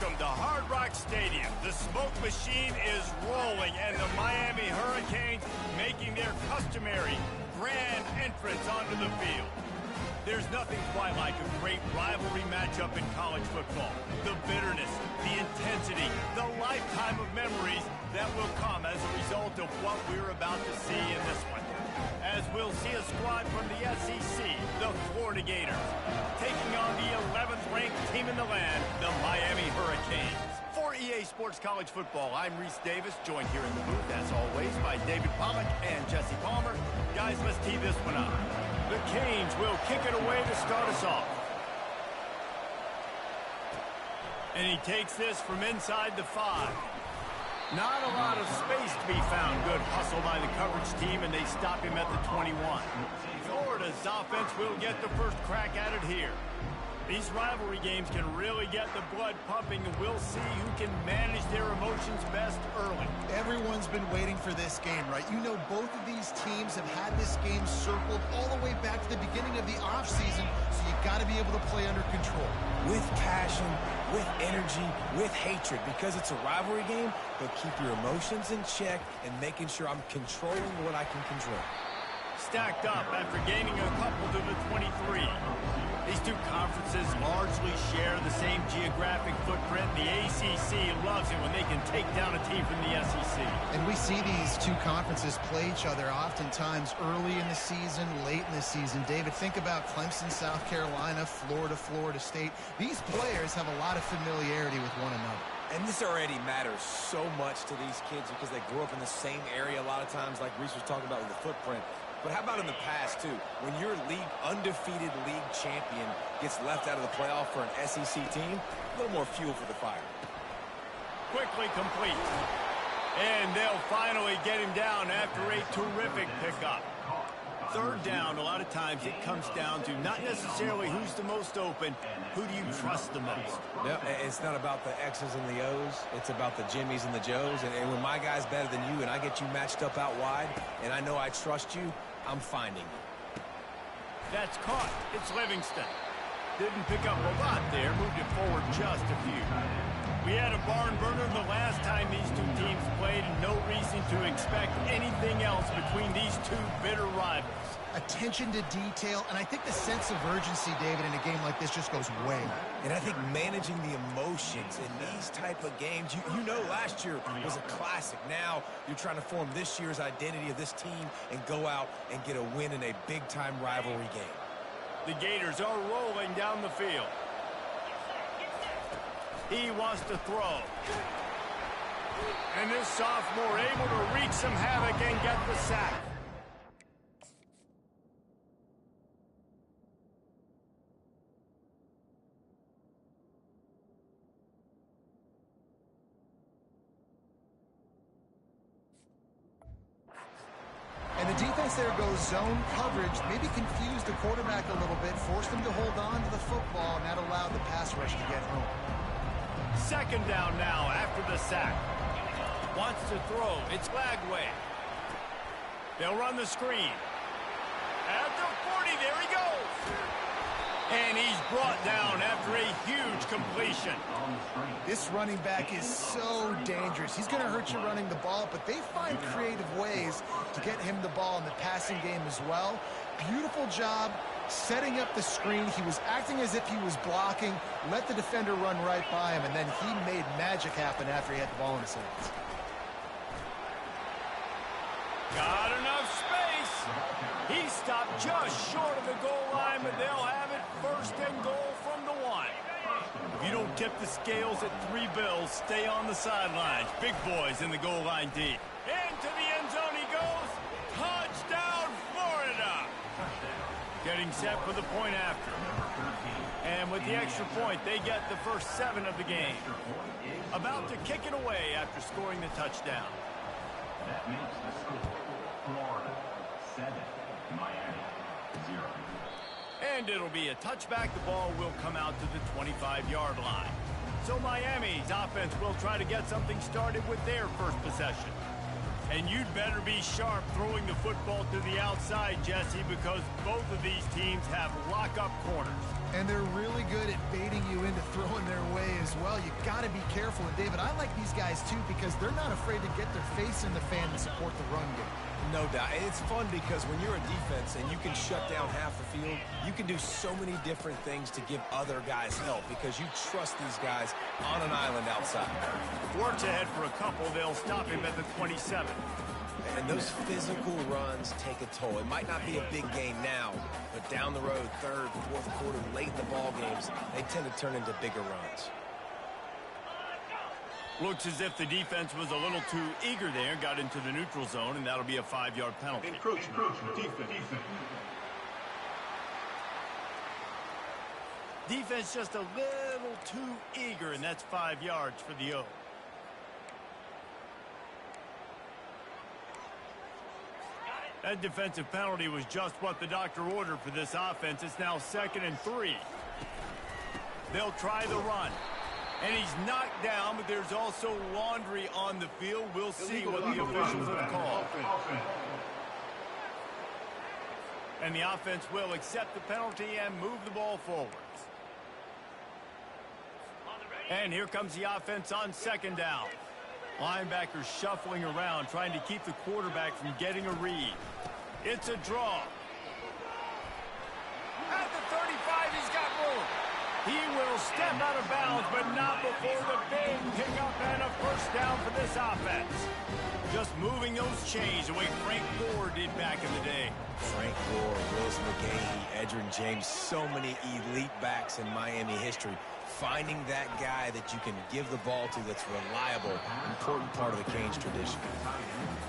Welcome to Hard Rock Stadium. The smoke machine is rolling, and the Miami Hurricanes making their customary grand entrance onto the field. There's nothing quite like a great rivalry matchup in college football. The bitterness, the intensity, the lifetime of memories that will come as a result of what we're about to see in this one. As we'll see a squad from the SEC, the Florida Gators, taking on the 11th ranked team in the land, the Miami Hurricanes. For EA Sports College Football, I'm Reese Davis, joined here in the booth, as always, by David Pollack and Jesse Palmer. Guys, let's tee this one up. The Canes will kick it away to start us off. And he takes this from inside the 5. Not a lot of space to be found. Good hustle by the coverage team, and they stop him at the 21. Florida's offense will get the first crack at it here. These rivalry games can really get the blood pumping, and we'll see who can manage their emotions best early. Everyone's been waiting for this game, right? You know, both of these teams have had this game circled all the way back to the beginning of the offseason, so you got to be able to play under control. With passion, with energy, with hatred, because it's a rivalry game, but keep your emotions in check and making sure I'm controlling what I can control. Stacked up after gaining a couple to the 23. These two conferences largely share the same geographic footprint. The ACC loves it when they can take down a team from the SEC. And we see these two conferences play each other oftentimes early in the season, late in the season. David, think about Clemson, South Carolina, Florida, Florida State. These players have a lot of familiarity with one another. And this already matters so much to these kids because they grew up in the same area a lot of times, like Reese was talking about with the footprint. But how about in the past, too? When your undefeated league champion gets left out of the playoff for an SEC team, a little more fuel for the fire. Quickly complete. And they'll finally get him down after a terrific pickup. Third down, a lot of times it comes down to not necessarily who's the most open, who do you trust the most? Yeah, it's not about the X's and the O's. It's about the Jimmys and the Joes. And when my guy's better than you and I get you matched up out wide and I know I trust you, I'm finding you. That's caught. It's Livingston. Didn't pick up a lot there. Moved it forward just a few. We had a barn burner the last time these two teams played, and no reason to expect anything else between these two bitter rivals. Attention to detail, and I think the sense of urgency, David, in a game like this just goes way. And I think managing the emotions in these type of games, you know last year was a classic. Now you're trying to form this year's identity of this team and go out and get a win in a big-time rivalry game. The Gators are rolling down the field. He wants to throw. And this sophomore able to wreak some havoc and get the sack. And the defense there goes zone coverage, maybe confused the quarterback a little bit, forced him to hold on to the football, and that allowed the pass rush to get home. Second down now after the sack. Wants to throw. It's Lagway. They'll run the screen. At the 40, there he goes. And he's brought down after a huge completion. This running back is so dangerous. He's going to hurt you running the ball, but they find creative ways to get him the ball in the passing game as well. Beautiful job setting up the screen. He was acting as if he was blocking, let the defender run right by him, and then he made magic happen after he had the ball in his hands. Got enough space. He stopped just short of the goal line, but they'll have it first and goal from the 1. If you don't tip the scales at 3 bills, stay on the sidelines. Big boys in the goal line deep. Into the end zone he goes. Touchdown, Florida. Getting set for the point after. And with the extra point, they get the first 7 of the game. About to kick it away after scoring the touchdown. That makes the score Florida 7, Miami 0. And it'll be a touchback. The ball will come out to the 25-yard line. So Miami's offense will try to get something started with their first possession. And you'd better be sharp throwing the football to the outside, Jesse, because both of these teams have lock-up corners. And they're really good at baiting you into throwing their way as well. You got to be careful. And, David, I like these guys, too, because they're not afraid to get their face in the fan and support the run game. No doubt. It's fun because when you're a defense and you can shut down half the field, you can do so many different things to give other guys help because you trust these guys on an island outside. Works ahead for a couple. They'll stop him at the 27. And those physical runs take a toll. It might not be a big game now, but down the road, third, fourth quarter, late in the ball games, they tend to turn into bigger runs. Looks as if the defense was a little too eager there, got into the neutral zone, and that'll be a 5-yard penalty. Encroachment, defense. Defense just a little too eager, and that's 5 yards for the O. That defensive penalty was just what the doctor ordered for this offense. It's now 2nd and 3. They'll try the run. And he's knocked down, but there's also laundry on the field. We'll see what the officials have called. And the offense will accept the penalty and move the ball forward. And here comes the offense on 2nd down. Linebackers shuffling around, trying to keep the quarterback from getting a read. It's a draw. At the 35, he's got room. He will step out of bounds, but not before the big pickup and a first down for this offense. Just moving those chains the way Frank Gore did back in the day. Frank Gore, Willis McGahee, Edgerrin James, so many elite backs in Miami history. Finding that guy that you can give the ball to that's reliable, important part of the Canes tradition.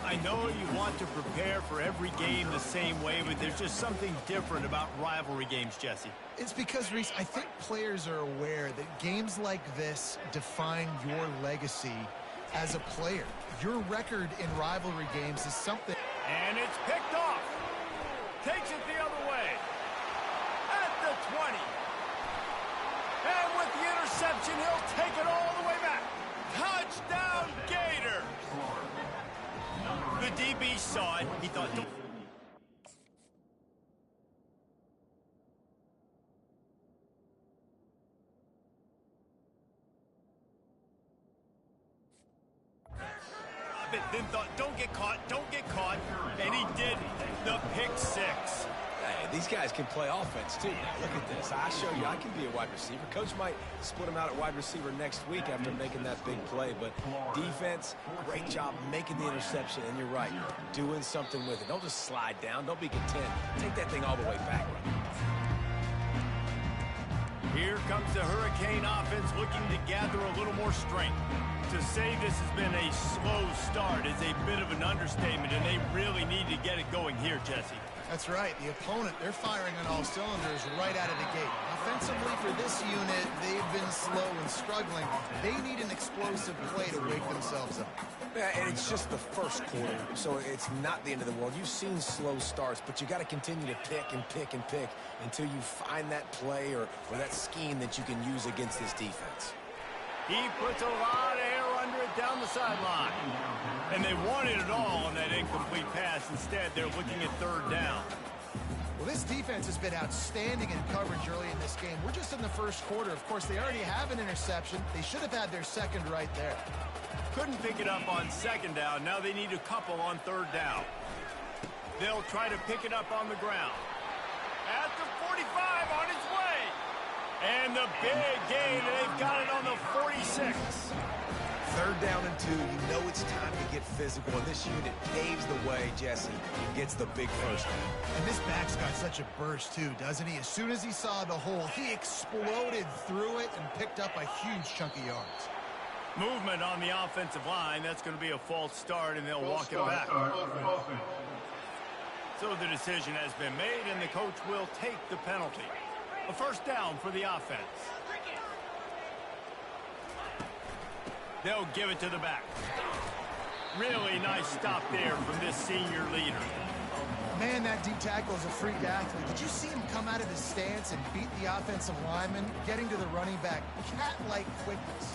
I know you want to prepare for every game the same way, but there's just something different about rivalry games, Jesse. It's because, Reese, I think players are aware that games like this define your legacy as a player. Your record in rivalry games is something. And it's picked off. Takes it the other way. At the 20. And with the interception, he'll take it all the way back. Touchdown, Gator. The DB saw it. He thought... Then thought, don't get caught, and he didn't. The pick 6. Hey, these guys can play offense, too. Look at this. I show you I can be a wide receiver. Coach might split him out at wide receiver next week after making that big play, but defense, great job making the interception, and you're right, doing something with it. Don't just slide down. Don't be content. Take that thing all the way back. Here comes the Hurricane offense looking to gather a little more strength. To say this has been a slow start is a bit of an understatement, and they really need to get it going here, Jesse. That's right. The opponent, they're firing on all cylinders right out of the gate. Offensively for this unit, they've been slow and struggling. They need an explosive play to wake themselves up. Yeah, and it's just the first quarter, so it's not the end of the world. You've seen slow starts, but you got to continue to pick and pick and pick until you find that play or that scheme that you can use against this defense. He puts a lot of air under it down the sideline. And they wanted it all on that incomplete pass. Instead, they're looking at 3rd down. Well, this defense has been outstanding in coverage early in this game. We're just in the first quarter. Of course, they already have an interception. They should have had their 2nd right there. Couldn't pick it up on 2nd down. Now they need a couple on 3rd down. They'll try to pick it up on the ground. At the 45, on its way. And the big gain, they've got it on the 46. 3rd down and 2, you know it's time to get physical, and this unit paves the way, Jesse, and gets the big first down. And this back's got such a burst, too, doesn't he? As soon as he saw the hole, he exploded through it and picked up a huge chunk of yards. Movement on the offensive line. That's going to be a false start, and they'll walk it back. So the decision has been made, and the coach will take the penalty. A first down for the offense. They'll give it to the back. Really nice stop there from this senior leader. Man, that D tackle is a freak athlete. Did you see him come out of his stance and beat the offensive lineman, getting to the running back? Cat-like quickness.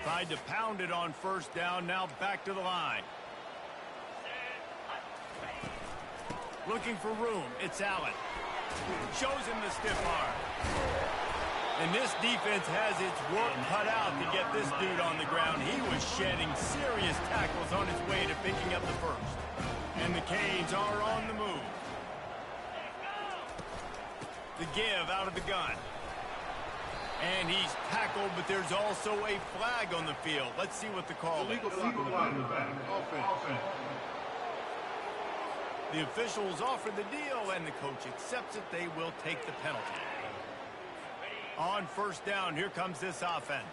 Tried to pound it on first down, now back to the line. Looking for room, it's Allen. Shows him the stiff arm. And this defense has its work cut out to get this dude on the ground. He was shedding serious tackles on his way to picking up the first. And the Canes are on the move. The give out of the gun. And he's tackled, but there's also a flag on the field. Let's see what the call is. The officials offer the deal, and the coach accepts it. They will take the penalty. On first down, here comes this offense.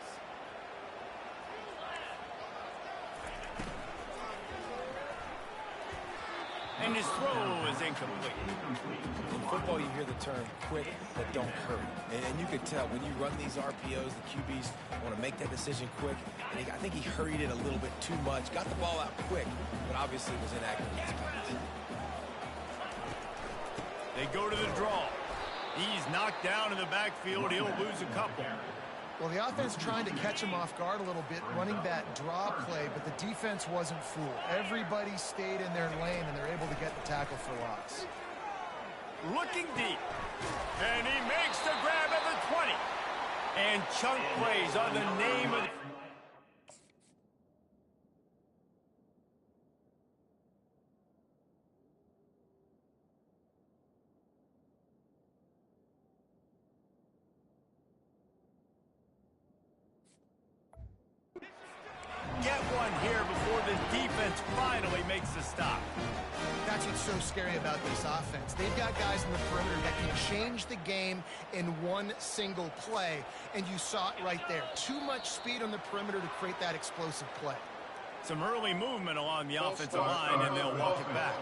And his throw is incomplete. In football, you hear the term quick but don't hurry. And you could tell when you run these RPOs, the QBs want to make that decision quick. And I think he hurried it a little bit too much. Got the ball out quick, but obviously was inaccurate in his pass. They go to the draw. He's knocked down in the backfield. He'll lose a couple. Well, the offense trying to catch him off guard a little bit, running that draw play, but the defense wasn't fooled. Everybody stayed in their lane, and they're able to get the tackle for loss. Looking deep. And he makes the grab at the 20. And chunk plays are the name of the... Get one here before the defense finally makes the stop. That's what's so scary about this offense. They've got guys in the perimeter that can change the game in one single play, and you saw it right there. Too much speed on the perimeter to create that explosive play. Some early movement along the offensive line, and they'll walk it back.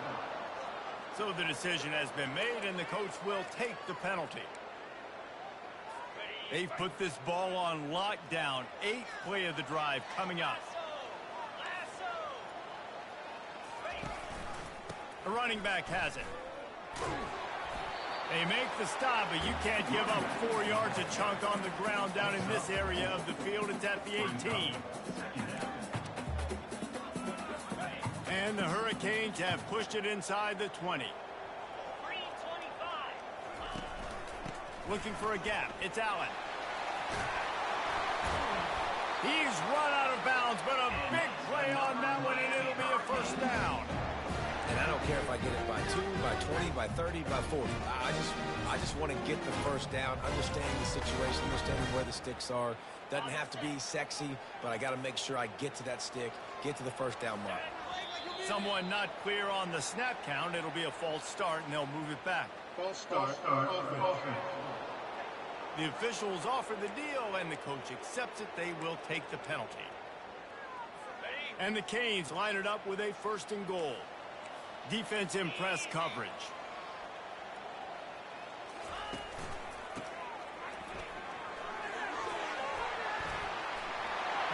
So the decision has been made, and the coach will take the penalty. They've put this ball on lockdown. 8th play of the drive coming up. The running back has it. They make the stop, but you can't give up 4 yards a chunk on the ground down in this area of the field. It's at the 18. And the Hurricanes have pushed it inside the 20. Looking for a gap. It's Allen. He's run out of bounds, but a big play on that one, and it'll be a first down. And I don't care if I get it by 2, by 20, by 30, by 40. I just want to get the first down, understanding the situation, understanding where the sticks are. Doesn't have to be sexy, but I got to make sure I get to that stick, get to the first down mark. Someone not clear on the snap count. It'll be a false start, and they'll move it back. False start. The officials offer the deal, and the coach accepts it. They will take the penalty. And the Canes line it up with a 1st and goal. Defense in press coverage.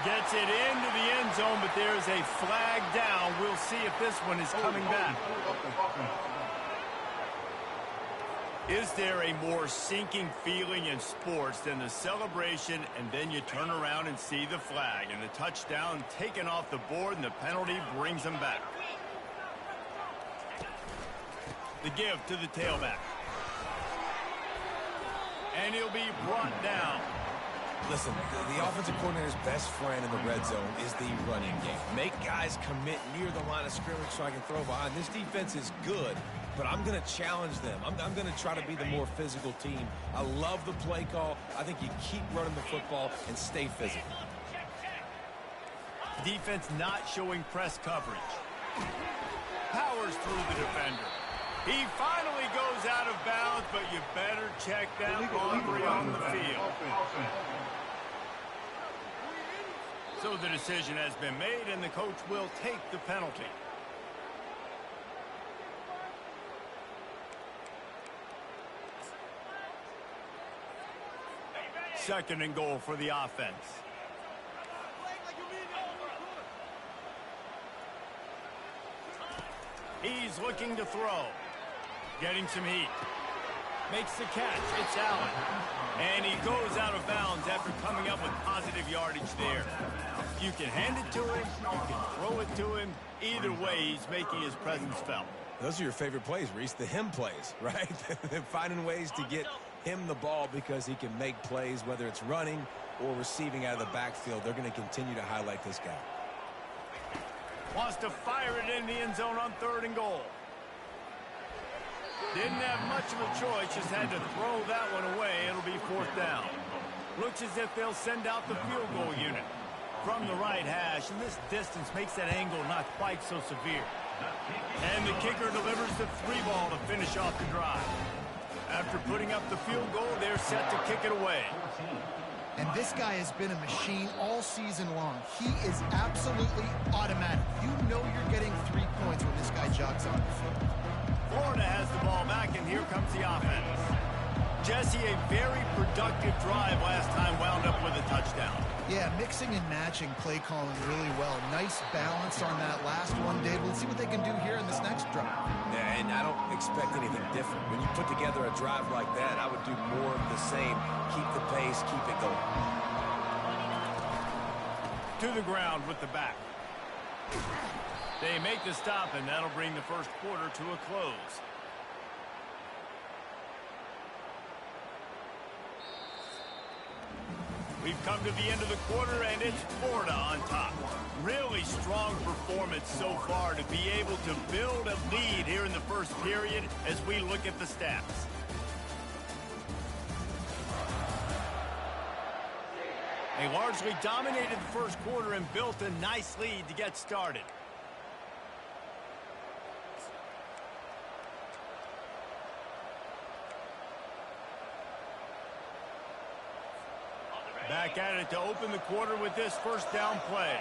Gets it into the end zone, but there's a flag down. We'll see if this one is coming back. Is there a more sinking feeling in sports than the celebration, and then you turn around and see the flag, and the touchdown taken off the board, and the penalty brings them back? The give to the tailback. And he'll be brought down. Listen, the offensive coordinator's best friend in the red zone is the running game. Make guys commit near the line of scrimmage so I can throw behind. This defense is good, but I'm going to challenge them. I'm going to try to be the more physical team. I love the play call. I think you keep running the football and stay physical. Defense not showing press coverage. Powers through the defender. He finally goes out of bounds, but you better check that laundry on the field. So the decision has been made, and the coach will take the penalty. Second and goal for the offense. He's looking to throw. Getting some heat. Makes the catch. It's Allen. And he goes out of bounds after coming up with positive yardage there. You can hand it to him, you can throw it to him. Either way, he's making his presence felt. Those are your favorite plays, Reese, the him plays, right? Finding ways to get him the ball because he can make plays, whether it's running or receiving out of the backfield. They're going to continue to highlight this guy. Wants to fire it in the end zone on 3rd and goal. Didn't have much of a choice, just had to throw that one away. It'll be 4th down. Looks as if they'll send out the field goal unit from the right hash, and this distance makes that angle not quite so severe. And the kicker delivers the 3-ball to finish off the drive. After putting up the field goal, they're set to kick it away. And this guy has been a machine all season long. He is absolutely automatic. You know you're getting 3 points when this guy jogs on the field. Florida has the ball back, and here comes the offense. Jesse, a very productive drive last time, wound up with a touchdown. Yeah, mixing and matching play calling really well. Nice balance on that last one, Dave. Let's see what they can do here in this next drive. Yeah, and I don't expect anything different. When you put together a drive like that, I would do more of the same. Keep the pace, keep it going. To the ground with the back. They make the stop, and that'll bring the first quarter to a close. We've come to the end of the quarter, and it's Florida on top. Really strong performance so far to be able to build a lead here in the first period as we look at the stats. They largely dominated the first quarter and built a nice lead to get started. Back at it to open the quarter with this first down play.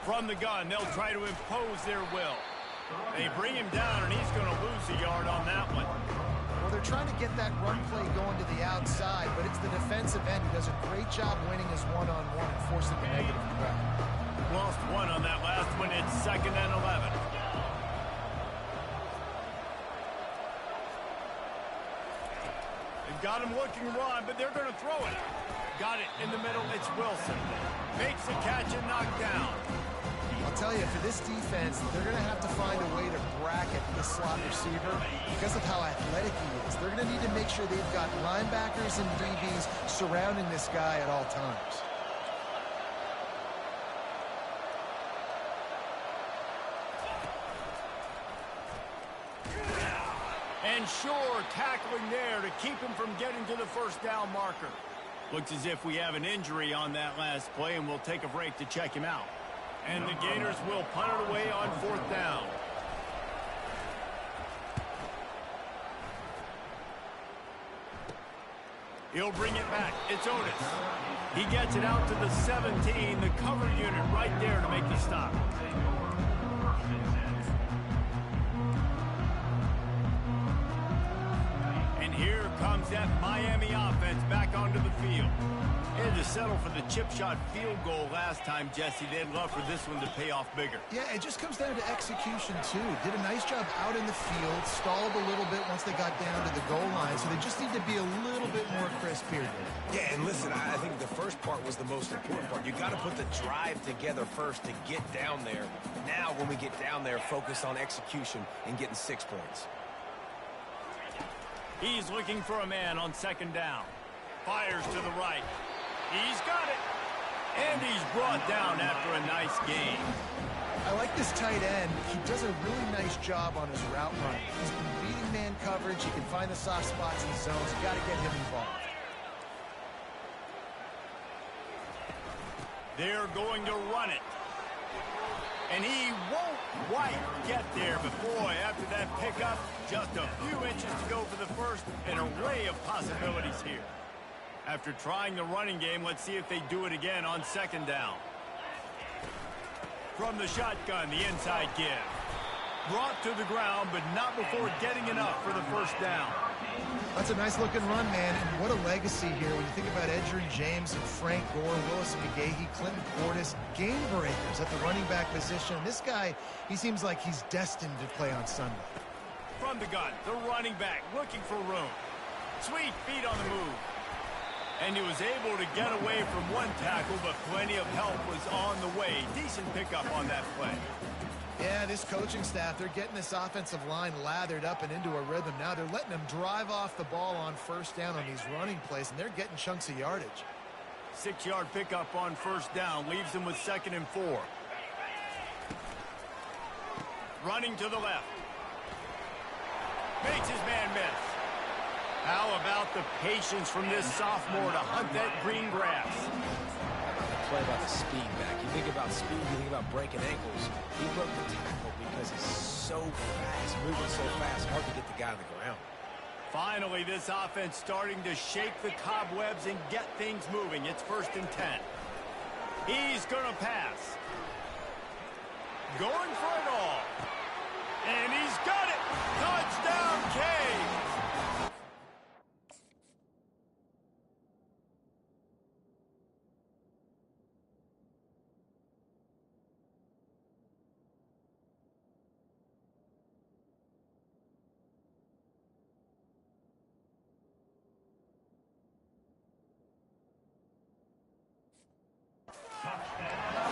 From the gun, they'll try to impose their will. They bring him down, and he's going to lose a yard on that one. Well, they're trying to get that run play going to the outside, but it's the defensive end who does a great job winning his one-on-one and forcing the negative threat. Lost one on that last one. It's 2nd and 11. Got him looking run, but they're going to throw it. Got it in the middle. It's Wilson. Makes the catch and knocked down. I'll tell you, for this defense, they're going to have to find a way to bracket the slot receiver because of how athletic he is. They're going to need to make sure they've got linebackers and DBs surrounding this guy at all times. And sure, tackling there to keep him from getting to the first down marker. Looks as if we have an injury on that last play, and we'll take a break to check him out. And the Gators will punt it away on 4th down. He'll bring it back. It's Otis. He gets it out to the 17, the cover unit right there to make the stop. Here comes that Miami offense back onto the field. They had to settle for the chip shot field goal last time, Jesse. They'd love for this one to pay off bigger. Yeah, it just comes down to execution, too. Did a nice job out in the field, stalled a little bit once they got down to the goal line, so they just need to be a little bit more crisp here. Yeah, and listen, I think the first part was the most important part. You got to put the drive together first to get down there. Now, when we get down there, focus on execution and getting 6 points. He's looking for a man on 2nd down. Fires to the right. He's got it. And he's brought down after a nice gain. I like this tight end. He does a really nice job on his route running. He's been beating man coverage. He can find the soft spots in the zones. You got to get him involved. They're going to run it. And he won't quite get there, but boy, after that pickup, just a few inches to go for the first. An array of possibilities here. After trying the running game, let's see if they do it again on 2nd down. From the shotgun, the inside give. Brought to the ground, but not before getting enough for the first down. That's a nice-looking run, man, and what a legacy here when you think about Edgerrin James and Frank Gore, Willis McGahee, Clinton Portis, game breakers at the running back position. This guy, he seems like he's destined to play on Sunday. From the gun, the running back looking for room. Sweet feet on the move. And he was able to get away from one tackle, but plenty of help was on the way. Decent pickup on that play. Yeah, this coaching staff, they're getting this offensive line lathered up and into a rhythm. Now they're letting them drive off the ball on first down on these running plays, and they're getting chunks of yardage. 6-yard pickup on first down leaves them with 2nd and 4. Running to the left. Makes his man miss. How about the patience from this sophomore to hunt that green grass? Play about the speed back. You think about speed, you think about breaking ankles. He broke the tackle because he's so fast, moving so fast, hard to get the guy on the ground. Finally, this offense starting to shake the cobwebs and get things moving. It's 1st and 10. He's going to pass. Going for it all. And he's got it. Touchdown, Canes.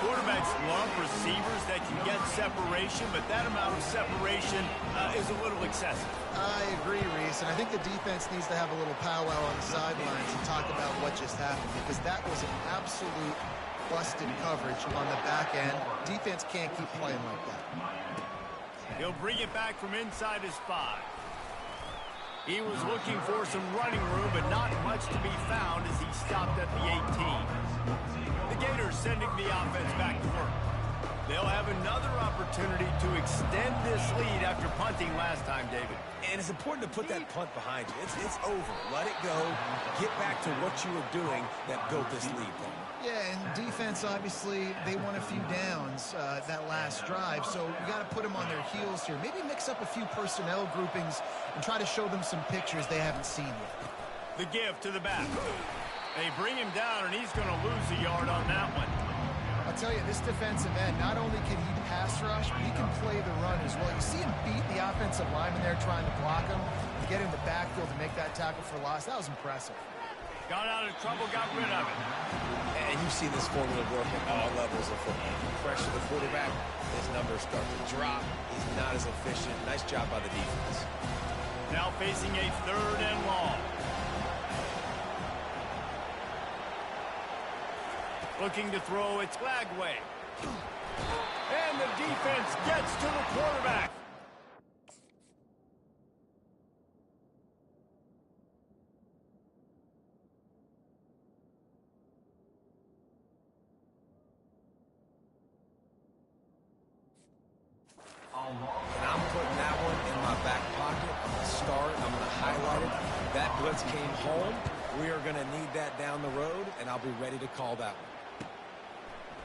Quarterbacks love receivers that can get separation, but that amount of separation is a little excessive. I agree, Reese, and I think the defense needs to have a little powwow on the sidelines and talk about what just happened, because that was an absolute busted coverage on the back end. Defense can't keep playing like that. He'll bring it back from inside his 5. He was looking for some running room, but not much to be found as he stopped at the 18. The Gators sending the offense back to work. They'll have another opportunity to extend this lead after punting last time, David. And it's important to put that punt behind you. It's over. Let it go. Get back to what you were doing that built this lead. Yeah, and defense, obviously, they won a few downs that last drive, so we got to put them on their heels here. Maybe mix up a few personnel groupings and try to show them some pictures they haven't seen yet. The give to the back. They bring him down, and he's going to lose a yard on that one. I'll tell you, this defensive end, not only can he pass rush, but he can play the run as well. You see him beat the offensive lineman there trying to block him, and get in the backfield to make that tackle for loss. That was impressive. Got out of trouble, got rid of it. And you've seen this formula work at all levels of football. You pressure the quarterback, his numbers start to drop. He's not as efficient. Nice job by the defense. Now facing a 3rd and long. Looking to throw, it's Lagway. And the defense gets to the quarterback. And I'm putting that one in my back pocket. I'm going to start. I'm going to highlight it. That blitz came home. We are going to need that down the road, and I'll be ready to call that one.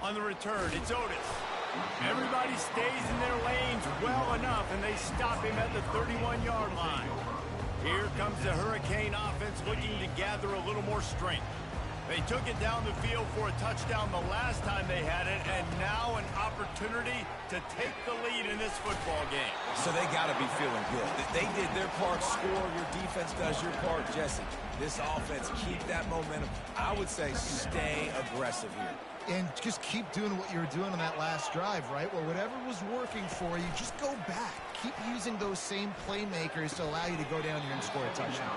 On the return, it's Otis. Everybody stays in their lanes well enough, and they stop him at the 31-yard line. Here comes the Hurricane offense looking to gather a little more strength. They took it down the field for a touchdown the last time they had it, and now an opportunity to take the lead in this football game. So they got to be feeling good. They did their part, score. Your defense does your part, Jesse. This offense, keep that momentum. I would say stay aggressive here. And just keep doing what you were doing on that last drive, right? Well, whatever was working for you, just go back. Keep using those same playmakers to allow you to go down here and score a touchdown.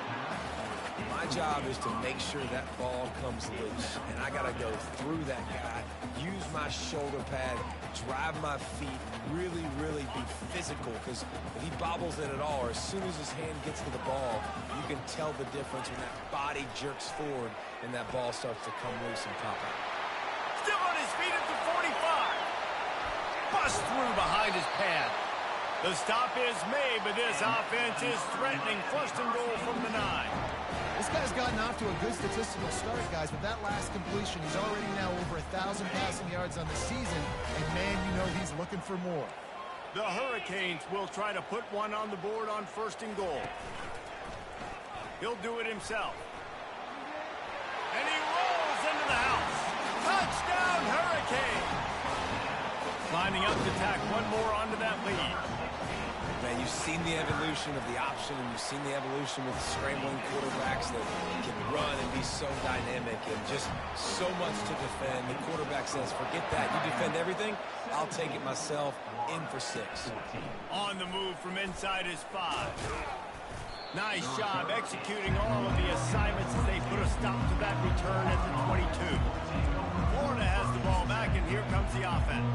My job is to make sure that ball comes loose, and I got to go through that guy, use my shoulder pad, drive my feet, really, really be physical, because if he bobbles it at all, or as soon as his hand gets to the ball, you can tell the difference when that body jerks forward and that ball starts to come loose and pop out. Still on his feet at the 45. Bust through behind his pad. The stop is made, but this offense is threatening. 1st and goal from the 9. This guy's gotten off to a good statistical start, guys, but that last completion, he's already now over 1,000 passing yards on the season, and man, you know he's looking for more. The Hurricanes will try to put one on the board on 1st and goal. He'll do it himself. And he rolls into the house. Touchdown, Hurricane! Lining up to tack one more onto that lead. Man, you've seen the evolution of the option, and you've seen the evolution with scrambling quarterbacks that can run and be so dynamic and just so much to defend. The quarterback says, forget that. You defend everything, I'll take it myself. In for 6. On the move from inside his 5. Nice job executing all of the assignments as they put a stop to that return at the 22. Florida has the ball back, and here comes the offense.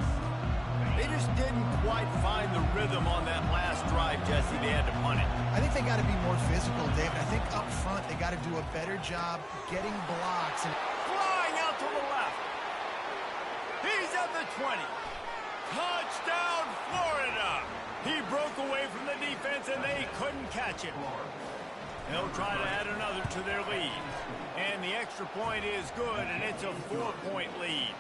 They just didn't quite find the rhythm on that last drive, Jesse. They had to punt it. I think they got to be more physical, David. I think up front they got to do a better job getting blocks. And flying out to the left. He's at the 20. Touchdown, Florida! He broke away from the defense, and they couldn't catch him. They'll try to add another to their lead. And the extra point is good, and it's a 4-point lead.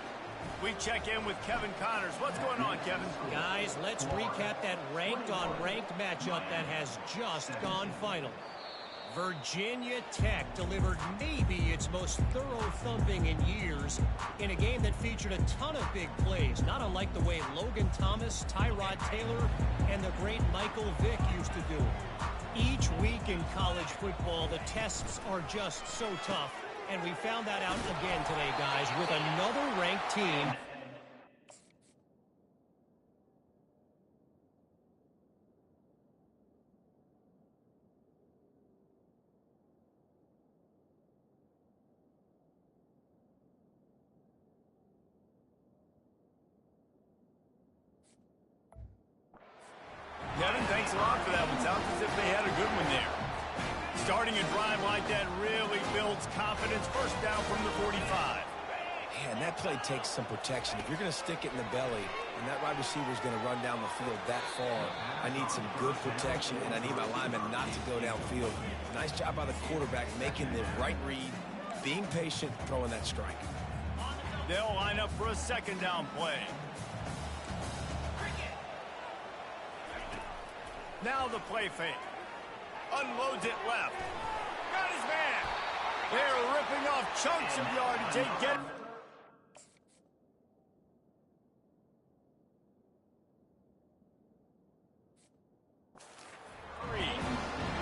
We check in with Kevin Connors. What's going on, Kevin? Guys, let's recap that ranked-on-ranked matchup that has just gone final. Virginia Tech delivered maybe its most thorough thumping in years in a game that featured a ton of big plays, not unlike the way Logan Thomas, Tyrod Taylor, and the great Michael Vick used to do it. Each week in college football, the tests are just so tough. And we found that out again today, guys, with another ranked team. Kevin, thanks a lot for that one. Sounds as if they had a good one there. Starting a drive like that really builds confidence. First down from the 45. And that play takes some protection. If you're going to stick it in the belly and that wide receiver is going to run down the field that far, I need some good protection, and I need my lineman not to go downfield. Nice job by the quarterback making the right read, being patient, throwing that strike. They'll line up for a second down play. Now the play fake. Unloads it left. Got his man. They're ripping off chunks of yardage. They get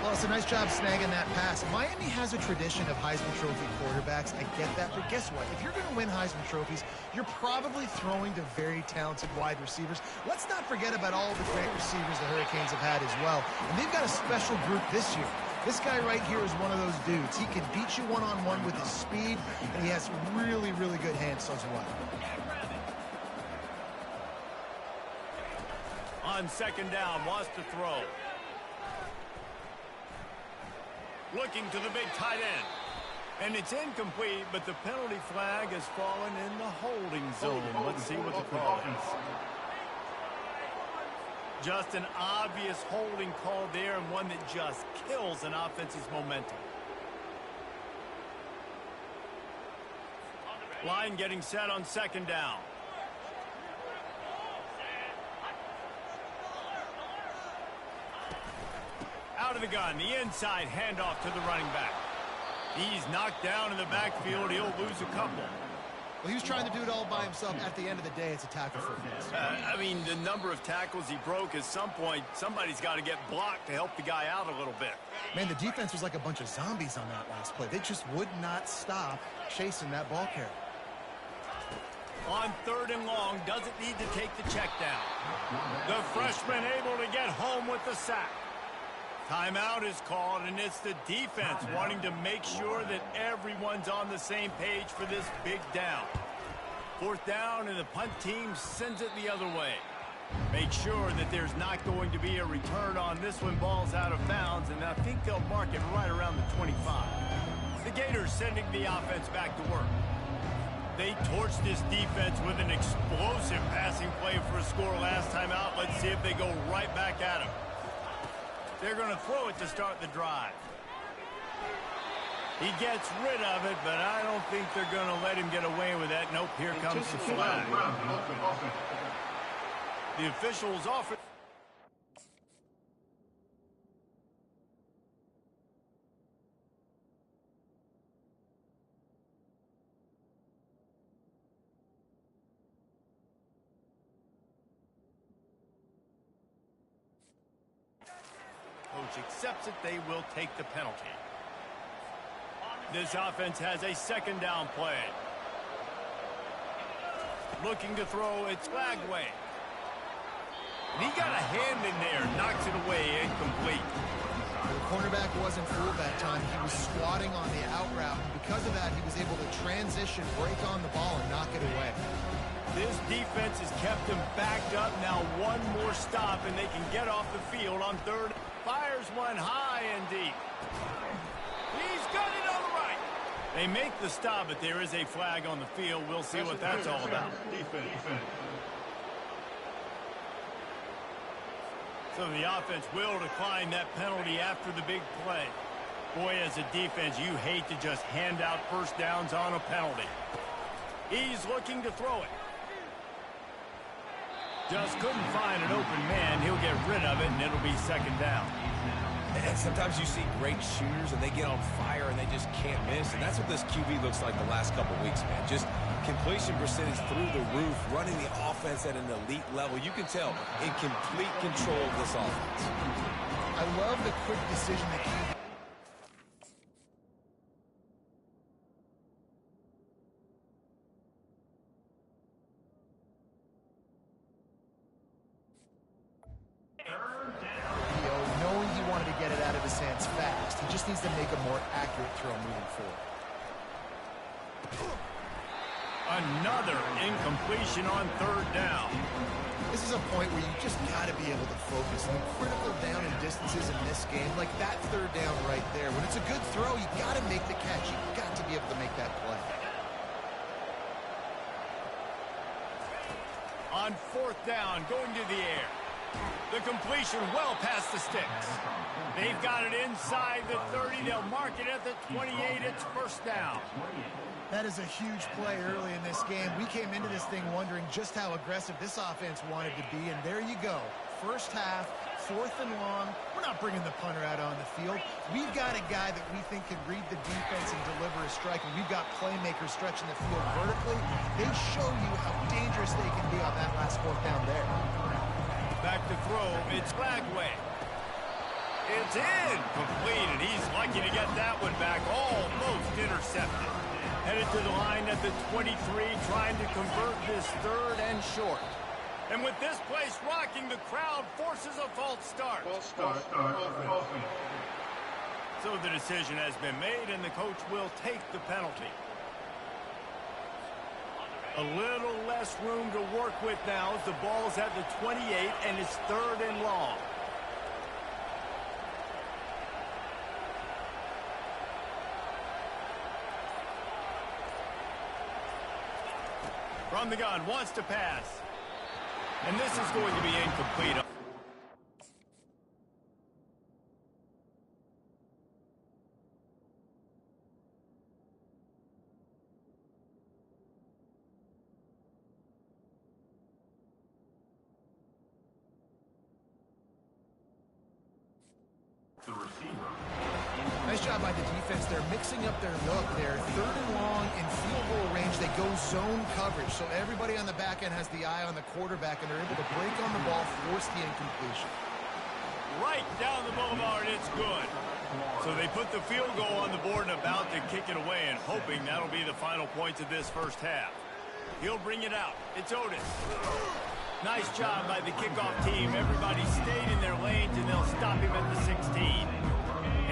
well, it's a nice job snagging that pass. Miami has a tradition of Heisman Trophy quarterbacks. I get that, but guess what? If you're going to win Heisman Trophies, you're probably throwing to very talented wide receivers. Let's not forget about all the great receivers the Hurricanes have had as well. And they've got a special group this year. This guy right here is one of those dudes. He can beat you one-on-one with his speed, and he has really, really good hands as well. on second down, wants to throw. Looking to the big tight end. And it's incomplete, but the penalty flag has fallen in the holding zone. Let's see what the call is. Just an obvious holding call there, and one that just kills an offense's momentum. Line getting set on second down. Out of the gun, the inside handoff to the running back. He's knocked down in the backfield. He'll lose a couple. Well, he was trying to do it all by himself. At the end of the day, it's a tackle for a miss. I mean, the number of tackles he broke, at some point, somebody's got to get blocked to help the guy out a little bit. Man, the defense was like a bunch of zombies on that last play. They just would not stop chasing that ball carrier. On third and long, doesn't need to take the check down. The freshman able to get home with the sack. Timeout is called, and it's the defense wanting to make sure that everyone's on the same page for this big down. Fourth down, and the punt team sends it the other way. Make sure that there's not going to be a return on this one. Ball's out of bounds, and I think they'll mark it right around the 25. The Gators sending the offense back to work. They torched this defense with an explosive passing play for a score last time out. Let's see if they go right back at him. They're going to throw it to start the drive. He gets rid of it, but I don't think they're going to let him get away with that. Nope, here comes the flag. The officials offer. coach accepts it, they will take the penalty. This offense has a second down play. Looking to throw, it's Flagway. And he got a hand in there, knocks it away, incomplete. The cornerback wasn't fooled that time. He was squatting on the out route, and because of that, he was able to transition, break on the ball, and knock it away. This defense has kept them backed up. Now one more stop, and they can get off the field on third. Fires one high and deep. He's got it on the right. They make the stop, but there is a flag on the field. We'll see what that's all about. So the offense will decline that penalty after the big play. Boy, as a defense, you hate to just hand out first downs on a penalty. He's looking to throw it. Just couldn't find an open man. He'll get rid of it, and it'll be second down. And sometimes you see great shooters, and they get on fire, and they just can't miss. And that's what this QB looks like the last couple weeks, man. Just completion percentage through the roof, running the offense at an elite level. You can tell in complete control of this offense. I love the quick decision that QB. Knowing he wanted to get it out of his hands fast. He just needs to make a more accurate throw moving forward. Another incompletion on third down. This is a point where you just got to be able to focus. And critical down and distances in this game, like that third down right there. When it's a good throw, you got to make the catch. You got to be able to make that play. On fourth down, going to the air. The completion well past the sticks. They've got it inside the 30. They'll mark it at the 28. It's first down. That is a huge play early in this game. We came into this thing wondering just how aggressive this offense wanted to be, and there you go. First half, fourth and long. We're not bringing the punter out on the field. We've got a guy that we think can read the defense and deliver a strike, and we've got playmakers stretching the field vertically. They show you how dangerous they can be on that last fourth down there. Back to throw, it's Flagway. It's incomplete, and he's lucky to get that one back. Almost intercepted. Headed to the line at the 23, trying to convert this third and short. And with this place rocking, the crowd forces a false start. So the decision has been made, and the coach will take the penalty. A little less room to work with now as the ball's at the 28, and it's third and long. From the gun, wants to pass. And this is going to be incomplete. The receiver. Nice job by the defense. They're mixing up their look there. Third and long in field goal range. They go zone coverage. So everybody on the back end has the eye on the quarterback, and they're able to break on the ball, force the incompletion. Right down the boulevard, it's good. So they put the field goal on the board and about to kick it away, and hoping that'll be the final points of this first half. He'll bring it out. It's Otis. Nice job by the kickoff team. Everybody stayed in their lanes, and they'll stop him at the 16.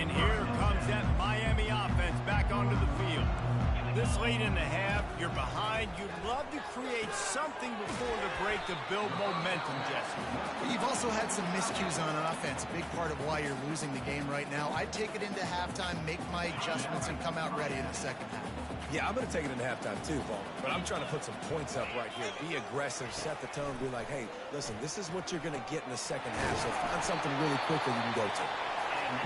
And here comes that Miami offense back onto the field. This late in the half, you're behind. You'd love to create something before the break to build momentum, Jesse. You've also had some miscues on offense, a big part of why you're losing the game right now. I'd take it into halftime, make my adjustments, and come out ready in the second half. Yeah, I'm going to take it into halftime too, Paul. But I'm trying to put some points up right here. Be aggressive, set the tone, be like, hey, listen, this is what you're going to get in the second half, so find something really quickly you can go to.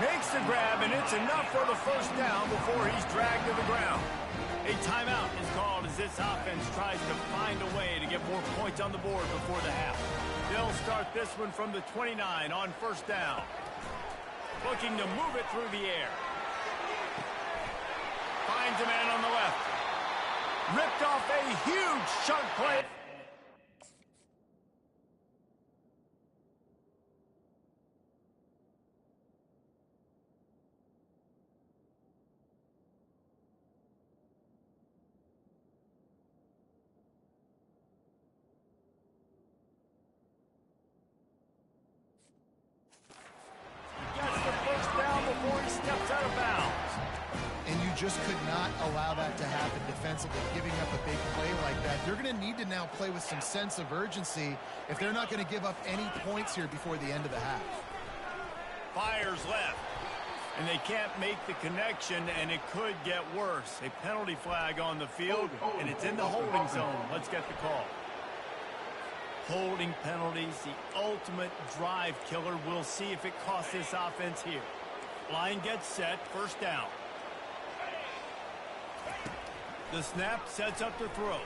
Makes the grab, and it's enough for the first down before he's dragged to the ground. A timeout is called as this offense tries to find a way to get more points on the board before the half. They'll start this one from the 29 on first down. Looking to move it through the air. Finds a man on the left. Ripped off a huge chunk play. steps out of bounds. And you just could not allow that to happen defensively, giving up a big play like that. They're going to need to now play with some sense of urgency if they're not going to give up any points here before the end of the half. Fires left. And they can't make the connection, and it could get worse. A penalty flag on the field, and it's in the holding zone. Let's get the call. Holding penalties, the ultimate drive killer. We'll see if it costs this offense here. Line gets set, first down. The snap sets up the throw.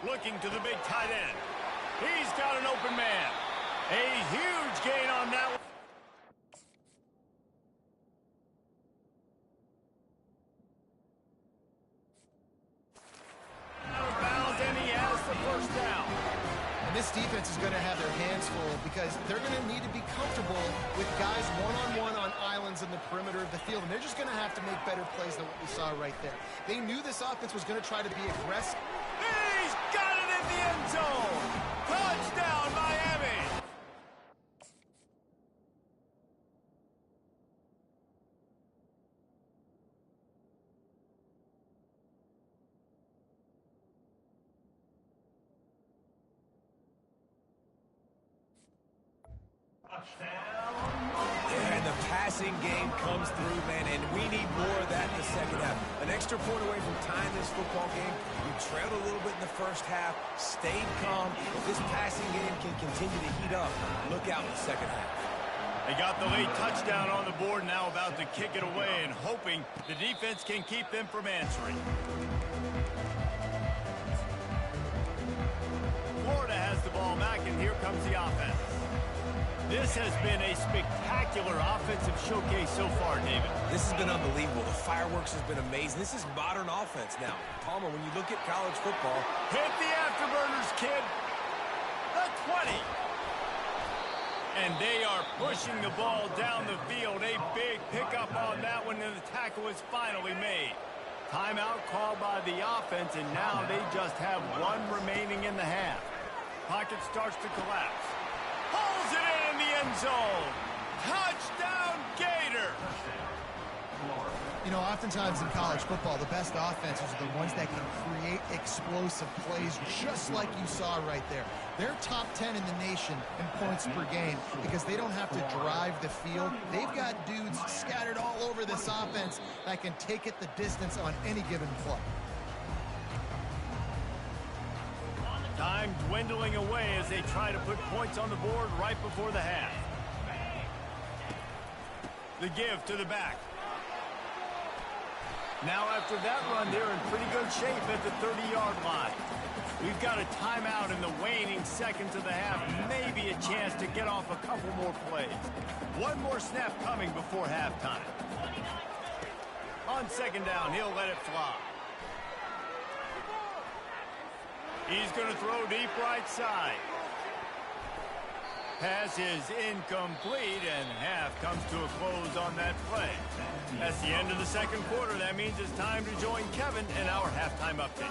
Looking to the big tight end. He's got an open man. A huge gain on that one. Out of bounds, and he has the first down. And this defense is going to have their hands full because they're going to need to be comfortable with guys one-on-one on islands in the perimeter of the field. And they're just going to have to make better plays than what we saw right there. They knew this offense was going to try to be aggressive. He's got it in the end zone. Touchdown, Miami. And the passing game comes through, man, and we need more of that in the second half. An extra point away from tying this football game. We trailed a little bit in the first half, stayed calm. If this passing game can continue to heat up, look out in the second half. They got the late touchdown on the board, now about to kick it away and hoping the defense can keep them from answering. Florida has the ball back, and here comes the offense. This has been a spectacular offensive showcase so far, David. This has been unbelievable. The fireworks has been amazing. This is modern offense now. Palmer, when you look at college football, hit the afterburners, kid. The 20. And they are pushing the ball down the field. A big pickup on that one, and the tackle is finally made. Timeout called by the offense, and now they just have one remaining in the half. Pocket starts to collapse. Pulls it in the end zone. Touchdown, Gator. You know, oftentimes in college football, the best offenses are the ones that can create explosive plays, just like you saw right there. They're top 10 in the nation in points per game because they don't have to drive the field. They've got dudes scattered all over this offense that can take it the distance on any given play. Time dwindling away as they try to put points on the board right before the half. The give to the back. Now after that run, they're in pretty good shape at the 30-yard line. We've got a timeout in the waning seconds of the half. Maybe a chance to get off a couple more plays. One more snap coming before halftime. On second down, he'll let it fly. He's going to throw deep right side. Pass is incomplete, and half comes to a close on that play. That's the end of the second quarter. That means it's time to join Kevin in our halftime update.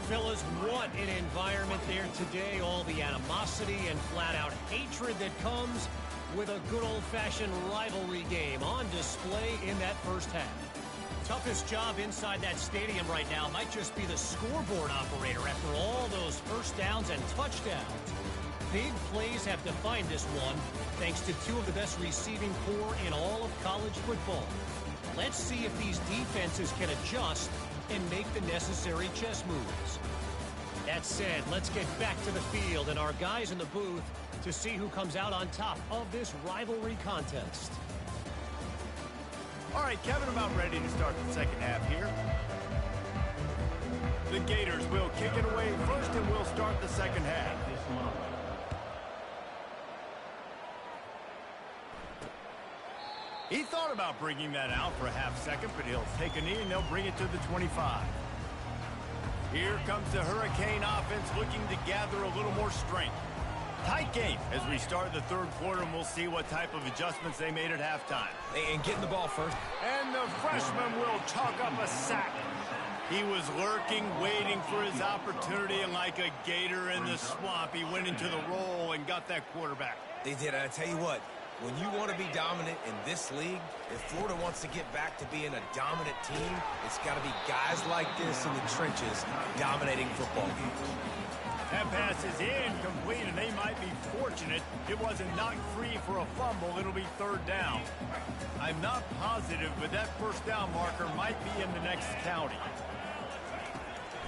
Fellas, what an environment there today. All the animosity and flat-out hatred that comes with a good old-fashioned rivalry game on display in that first half. Toughest job inside that stadium right now might just be the scoreboard operator after all those first downs and touchdowns. Big plays have defined this one, thanks to two of the best receiving corps in all of college football. Let's see if these defenses can adjust and make the necessary chess moves. That said, let's get back to the field and our guys in the booth to see who comes out on top of this rivalry contest. All right, Kevin, about ready to start the second half here. The Gators will kick it away first, and we'll start the second half. He thought about bringing that out for a half second, but he'll take a knee and they'll bring it to the 25. Here comes the Hurricane offense looking to gather a little more strength. Tight game as we start the third quarter, and we'll see what type of adjustments they made at halftime. and getting the ball first. And the freshman will chalk up a sack. He was lurking, waiting for his opportunity, and like a gator in the swamp, he went into the roll and got that quarterback. They did. I tell you what, When you want to be dominant in this league, if Florida wants to get back to being a dominant team, it's got to be guys like this in the trenches dominating football games. That pass is incomplete, and they might be fortunate it wasn't knocked free for a fumble. It'll be third down. I'm not positive, but that first down marker might be in the next county.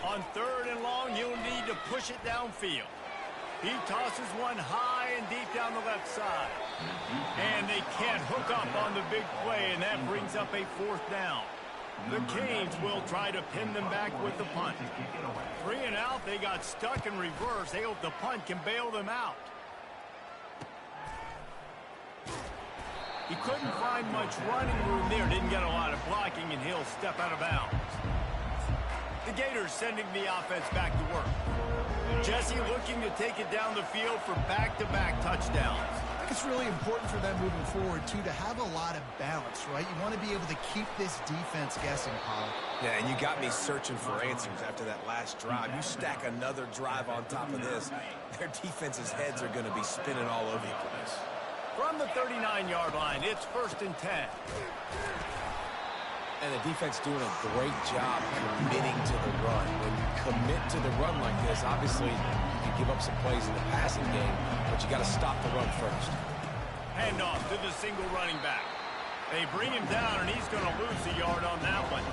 On third and long, you'll need to push it downfield. He tosses one high and deep down the left side. And they can't hook up on the big play, and that brings up a fourth down. The Canes will try to pin them back with the punt. 3 and out, they got stuck in reverse. They hope the punt can bail them out. He couldn't find much running room there. Didn't get a lot of blocking, and he'll step out of bounds. The Gators sending the offense back to work. Jesse looking to take it down the field for back-to-back touchdowns. I think it's really important for them moving forward, too, to have a lot of balance, right? You want to be able to keep this defense guessing, Paul. Yeah, and you got me searching for answers after that last drive. You stack another drive on top of this, their defense's heads are going to be spinning all over the place. From the 39-yard line, it's 1st and 10. And the defense doing a great job committing to the run. When you commit to the run like this, obviously you can give up some plays in the passing game, but you got to stop the run first. Handoff to the single running back. They bring him down, and he's going to lose a yard on that one.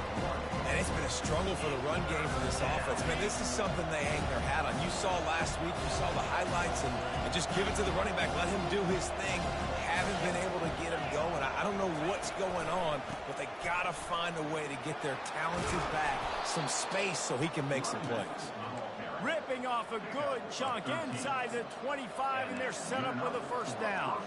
And it's been a struggle for the run game for this offense. Man, this is something they hang their hat on. You saw last week, you saw the highlights, and just give it to the running back. Let him do his thing. Haven't been able to get him going. I don't know what's going on, but they got to find a way to get their talented back some space so he can make some plays. Ripping off a good chunk inside the 25, and they're set up with a first down.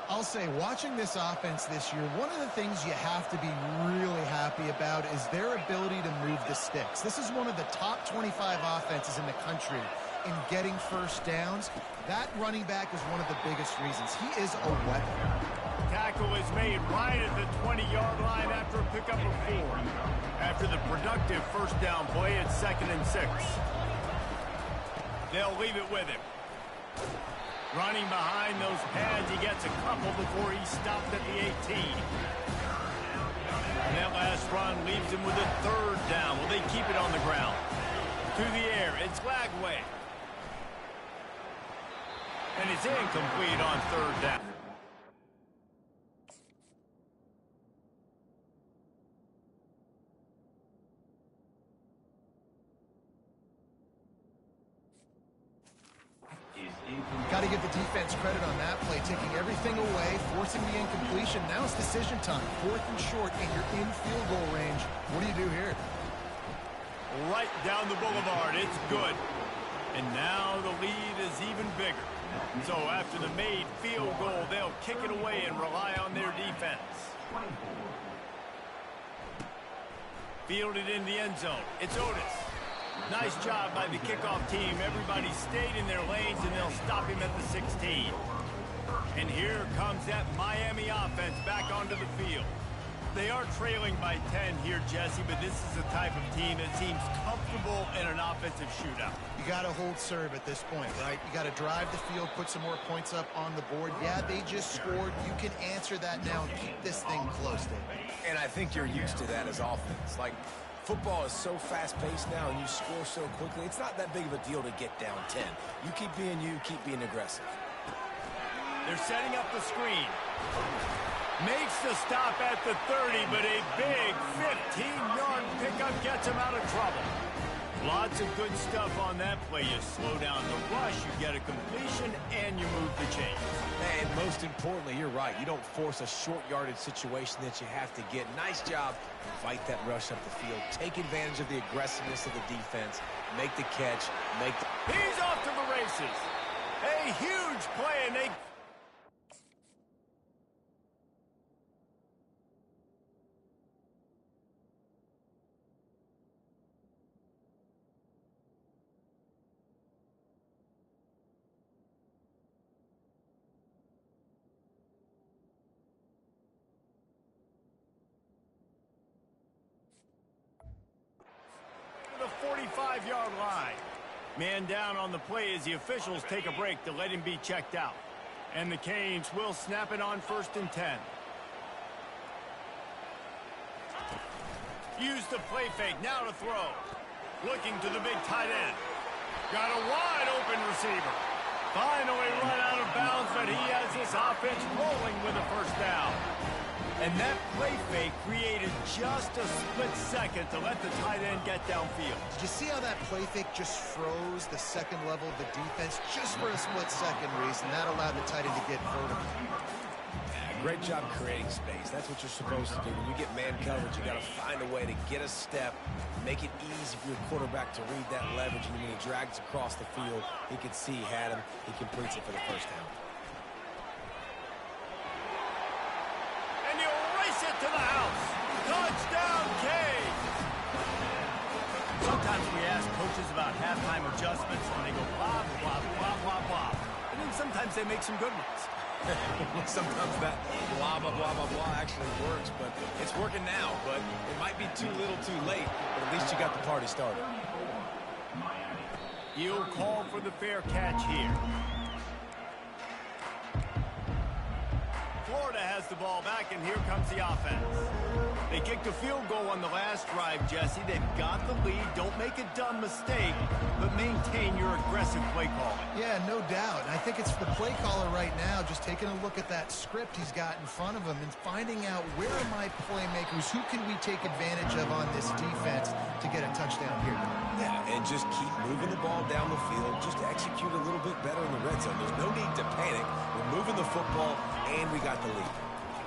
I'll say, watching this offense this year, one of the things you have to be really happy about is their ability to move the sticks. This is one of the top 25 offenses in the country in getting first downs. That running back is one of the biggest reasons. He is a weapon. Tackle is made right at the 20-yard line after a pickup of 4. After the productive first down play, it's 2nd and 6. They'll leave it with him. Running behind those pads, he gets a couple before he stopped at the 18. And that last run leaves him with a 3rd down. Will they keep it on the ground? To the air, it's Lagway. And it's incomplete on 3rd down. Got to give the defense credit on that play, taking everything away, forcing the incompletion. Now it's decision time. 4th and short, and you're in field goal range. What do you do here? Right down the boulevard. It's good. And now the lead is even bigger. So after the made field goal, they'll kick it away and rely on their defense. Fielded in the end zone. It's Otis. Nice job by the kickoff team. Everybody stayed in their lanes, and they'll stop him at the 16. And here comes that Miami offense back onto the field. They are trailing by 10 here, Jesse, but this is the type of team that seems comfortable in an offensive shootout. You got to hold serve at this point, right? You got to drive the field, put some more points up on the board. Yeah, they just scored. You can answer that now and keep this thing close, David. And I think you're used to that as offense. Like, football is so fast-paced now, and you score so quickly. It's not that big of a deal to get down 10. You keep being aggressive. They're setting up the screen. Makes the stop at the 30, but a big 15-yard pickup gets him out of trouble. Lots of good stuff on that play. You slow down the rush, you get a completion, and you move the chains. And most importantly, you're right. You don't force a short yardage situation that you have to get. Nice job. Fight that rush up the field. Take advantage of the aggressiveness of the defense. Make the catch. He's off to the races. A huge play, and they... the 45-yard line. Man down on the play as the officials take a break to let him be checked out. And the Canes will snap it on 1st and 10. Use the play fake, now to throw. Looking to the big tight end. Got a wide open receiver. Finally run out of bounds, but he has this offense rolling with a 1st down. And that play fake created just a split second to let the tight end get downfield. Did you see how that play fake just froze the second level of the defense just for a split second, Reese, and that allowed the tight end to get vertical. Great job creating space. That's what you're supposed to do. When you get man coverage, you got to find a way to get a step, make it easy for your quarterback to read that leverage, and when he drags across the field, he can see he had him. He completes it for the 1st down. And you race it to the house. Touchdown, Canes! Sometimes we ask coaches about halftime adjustments, and they go blah, blah, blah, blah, blah. And then sometimes they make some good ones. Sometimes that blah, blah, blah, blah, blah actually works, but it's working now. But it might be too little too late, but at least you got the party started. He'll call for the fair catch here. Florida has the ball back, and here comes the offense. They kicked a field goal on the last drive, Jesse. They've got the lead. Don't make a dumb mistake, but maintain your aggressive play calling. Yeah, no doubt. And I think it's the play caller right now just taking a look at that script he's got in front of him and finding out where are my playmakers, who can we take advantage of on this defense to get a touchdown here. Yeah, and just keep moving the ball down the field. Just execute a little bit better in the red zone. There's no need to panic. We're moving the football, and we got the lead.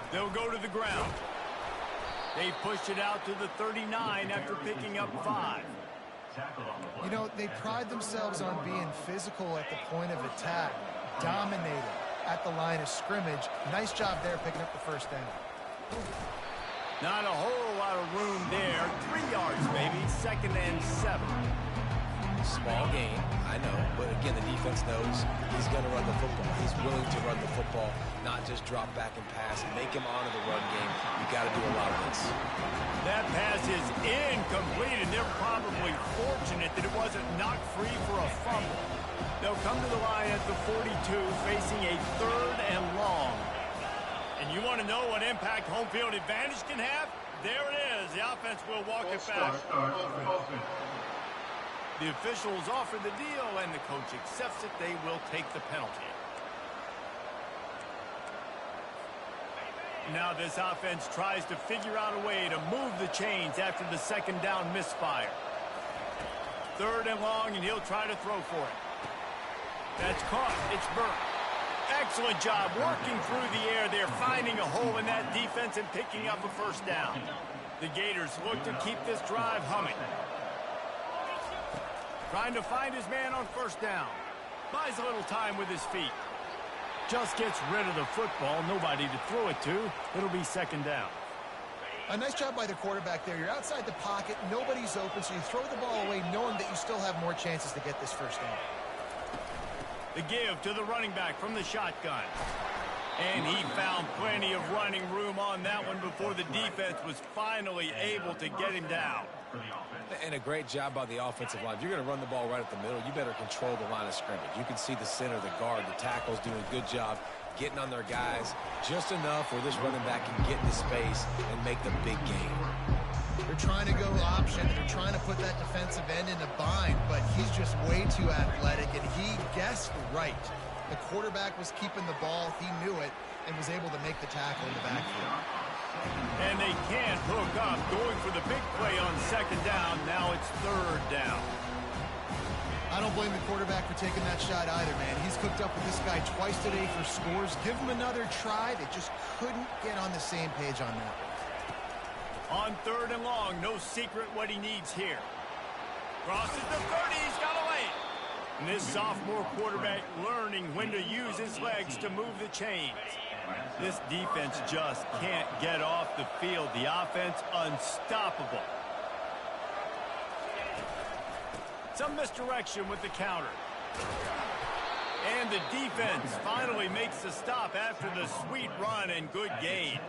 They'll go to the ground. They pushed it out to the 39 after picking up 5. You know, they pride themselves on being physical at the point of attack, dominated at the line of scrimmage. Nice job there picking up the 1st down. Not a whole lot of room there. 3 yards, maybe. 2nd and 7. Small gain, I know, but again, the defense knows he's going to run the football. He's willing to run the football, not just drop back and pass and make him honor the run game. You got to do a lot of this. That pass is incomplete, and they're probably fortunate that it wasn't knocked free for a fumble. They'll come to the line at the 42, facing a 3rd and long. And you want to know what impact home field advantage can have? There it is. The offense will walk it back. The officials offer the deal, and the coach accepts it. They will take the penalty. Now this offense tries to figure out a way to move the chains after the 2nd down misfire. 3rd and long, and he'll try to throw for it. That's caught. It's Burke. Excellent job working through the air there, finding a hole in that defense and picking up a 1st down. The Gators look to keep this drive humming. Trying to find his man on 1st down. Buys a little time with his feet. Just gets rid of the football. Nobody to throw it to. It'll be 2nd down. A nice job by the quarterback there. You're outside the pocket. Nobody's open, so you throw the ball away knowing that you still have more chances to get this 1st down. The give to the running back from the shotgun. And he found plenty of running room on that one before the defense was finally able to get him down. And a great job by the offensive line. If you're going to run the ball right at the middle, you better control the line of scrimmage. You can see the center, the guard, the tackles doing a good job getting on their guys just enough where this running back can get into space and make the big game. They're trying to go option. They're trying to put that defensive end in a bind, but he's just way too athletic, and he guessed right. The quarterback was keeping the ball. He knew it and was able to make the tackle in the backfield. And they can't hook up, going for the big play on 2nd down. Now it's 3rd down. I don't blame the quarterback for taking that shot either, man. He's cooked up with this guy twice today for scores. Give him another try. They just couldn't get on the same page on that. On 3rd and long, no secret what he needs here. Crosses the 30, he's got away. And this sophomore quarterback learning when to use his legs to move the chains. This defense just can't get off the field. The offense unstoppable. Some misdirection with the counter. And the defense finally makes the stop after the sweet run and good gain.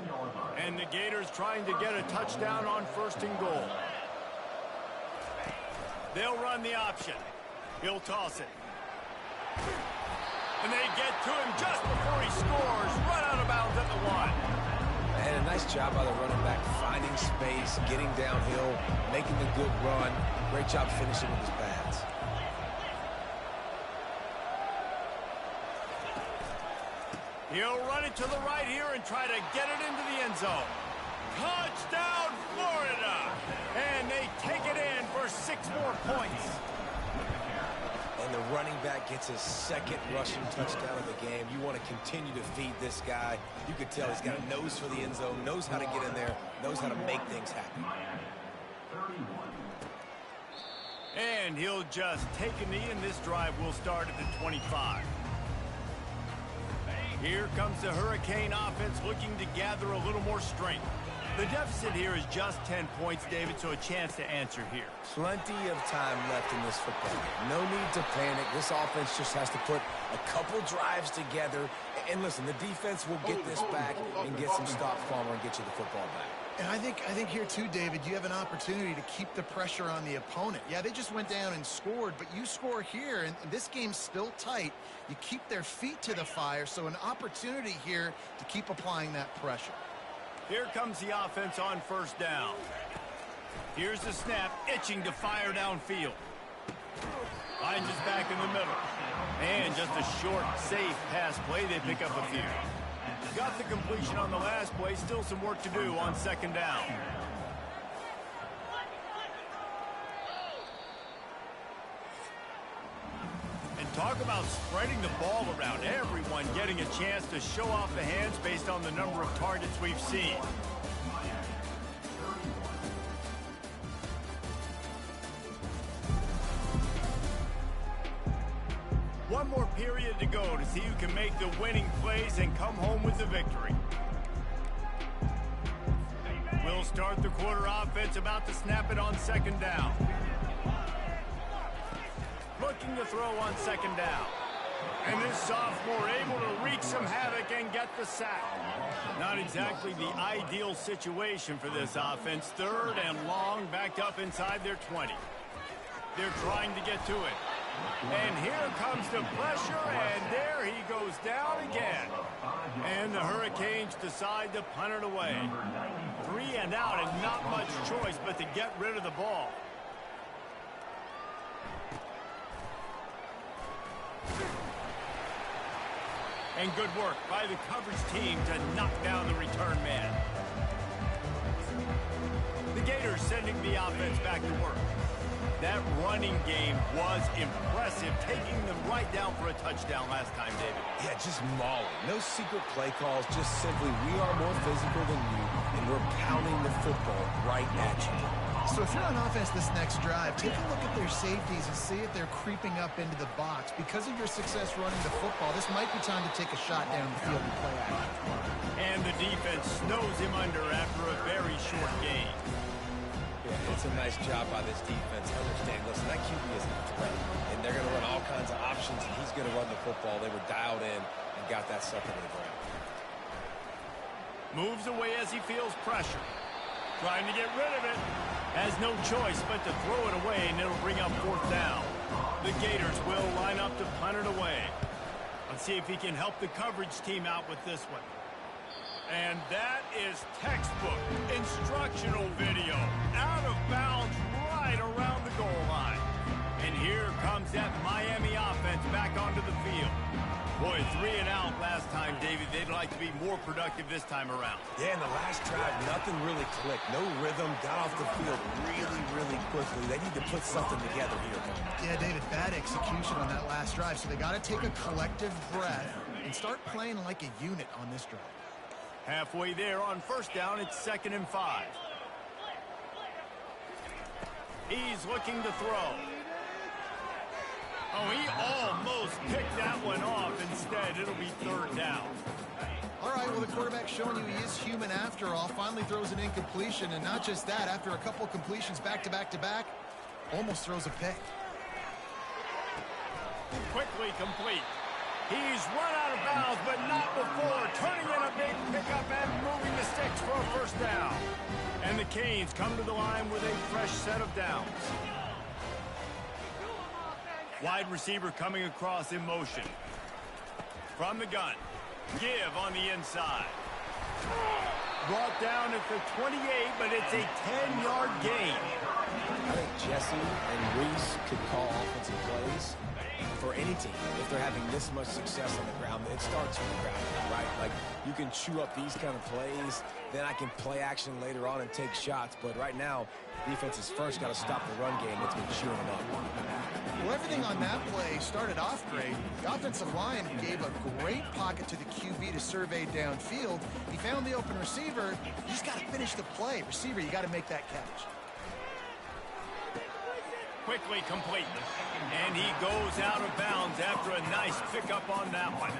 And the Gators trying to get a touchdown on 1st and goal. They'll run the option. He'll toss it. And they get to him just before he scores. Run out of bounds at the 1. And a nice job by the running back, finding space, getting downhill, making the good run. Great job finishing with his pads. He'll run it to the right here and try to get it into the end zone. Touchdown, Florida! And they take it in for 6 more points. And the running back gets his second rushing touchdown of the game. You want to continue to feed this guy. You can tell he's got a nose for the end zone, knows how to get in there, knows how to make things happen. And he'll just take a knee, and this drive will start at the 25. Here comes the Hurricane offense looking to gather a little more strength. The deficit here is just 10 points, David, so a chance to answer here. Plenty of time left in this football game. No need to panic. This offense just has to put a couple drives together. And listen, the defense will get this back and get some stops, Palmer, and get you the football back. And I think here too, David, you have an opportunity to keep the pressure on the opponent. Yeah, they just went down and scored, but you score here, and this game's still tight. You keep their feet to the fire, so an opportunity here to keep applying that pressure. Here comes the offense on first down. Here's the snap, itching to fire downfield. Finds his back in the middle. And just a short, safe pass play. They pick up a few. Got the completion on the last play. Still some work to do on second down. And talk about spreading the ball around. Everyone getting a chance to show off the hands based on the number of targets we've seen. One more period to go to see who can make the winning plays and come home with the victory. We'll start the quarter offense, about to snap it on second down. Looking to throw on second down. And this sophomore able to wreak some havoc and get the sack. Not exactly the ideal situation for this offense. Third and long, backed up inside their 20. They're trying to get to it. And here comes the pressure, and there he goes down again. And the Hurricanes decide to punt it away. 3 and out, and not much choice but to get rid of the ball. And good work by the coverage team to knock down the return man. The Gators sending the offense back to work. That running game was impressive, taking them right down for a touchdown last time, David. Yeah, just mauling. No secret play calls, just simply we are more physical than you, and we're pounding the football right at you. So if you're on offense this next drive, take a look at their safeties and see if they're creeping up into the box. Because of your success running the football, this might be time to take a shot down the field and play action. And the defense snows him under after a very short game. Yeah, it's a nice job by this defense. Understand, listen, that QB is a threat, and they're going to run all kinds of options, and he's going to run the football. They were dialed in and got that sucker to the ground. Moves away as he feels pressure. Trying to get rid of it. Has no choice but to throw it away, and it'll bring up fourth down. The Gators will line up to punt it away. Let's see if he can help the coverage team out with this one. And that is textbook instructional video. Out of bounds right around the goal line. And here comes that Miami offense back onto the field. Boy, 3 and out last time, David. They'd like to be more productive this time around. Yeah, in the last drive, nothing really clicked. No rhythm, got off the field really quickly. They need to put something together here. Yeah, David, bad execution on that last drive. So they got to take a collective breath and start playing like a unit on this drive. Halfway there on first down, it's 2nd and 5. He's looking to throw. Oh, he almost picked that one off. Instead, it'll be 3rd down. All right, well, the quarterback's showing you he is human after all. Finally throws an incompletion, and not just that, after a couple completions back to back, almost throws a pick. Quickly complete. He's run out of bounds, but not before. Turning in a big pickup and moving the sticks for a first down. And the Canes come to the line with a fresh set of downs. Wide receiver coming across in motion. From the gun. Give on the inside. Brought down at the 28, but it's a 10-yard gain. I think Jesse and Reese could call offensive plays for any team. If they're having this much success on the ground, it starts from the ground, right? Like, you can chew up these kind of plays, then I can play action later on and take shots. But right now, defense has first got to stop the run game that's been chewing them up. Well, everything on that play started off great. The offensive line gave a great pocket to the QB to survey downfield. He found the open receiver. You just got to finish the play. Receiver, you got to make that catch. Quickly complete. And he goes out of bounds after a nice pickup on that one.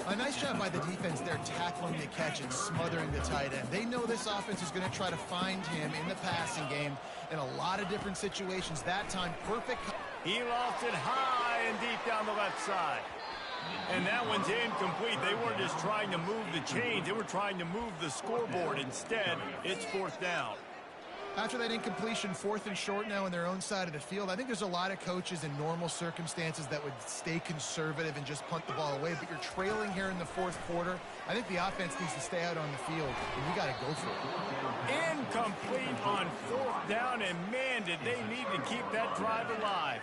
A nice job by the defense there tackling the catch and smothering the tight end. They know this offense is going to try to find him in the passing game in a lot of different situations. That time, perfect. He lost it high and deep down the left side. And that one's incomplete. They weren't just trying to move the chains. They were trying to move the scoreboard. Instead, it's fourth down. After that incompletion, 4th and short now on their own side of the field, I think there's a lot of coaches in normal circumstances that would stay conservative and just punt the ball away. But you're trailing here in the 4th quarter. I think the offense needs to stay out on the field, and you got to go for it. Incomplete on 4th down, and man, did they need to keep that drive alive.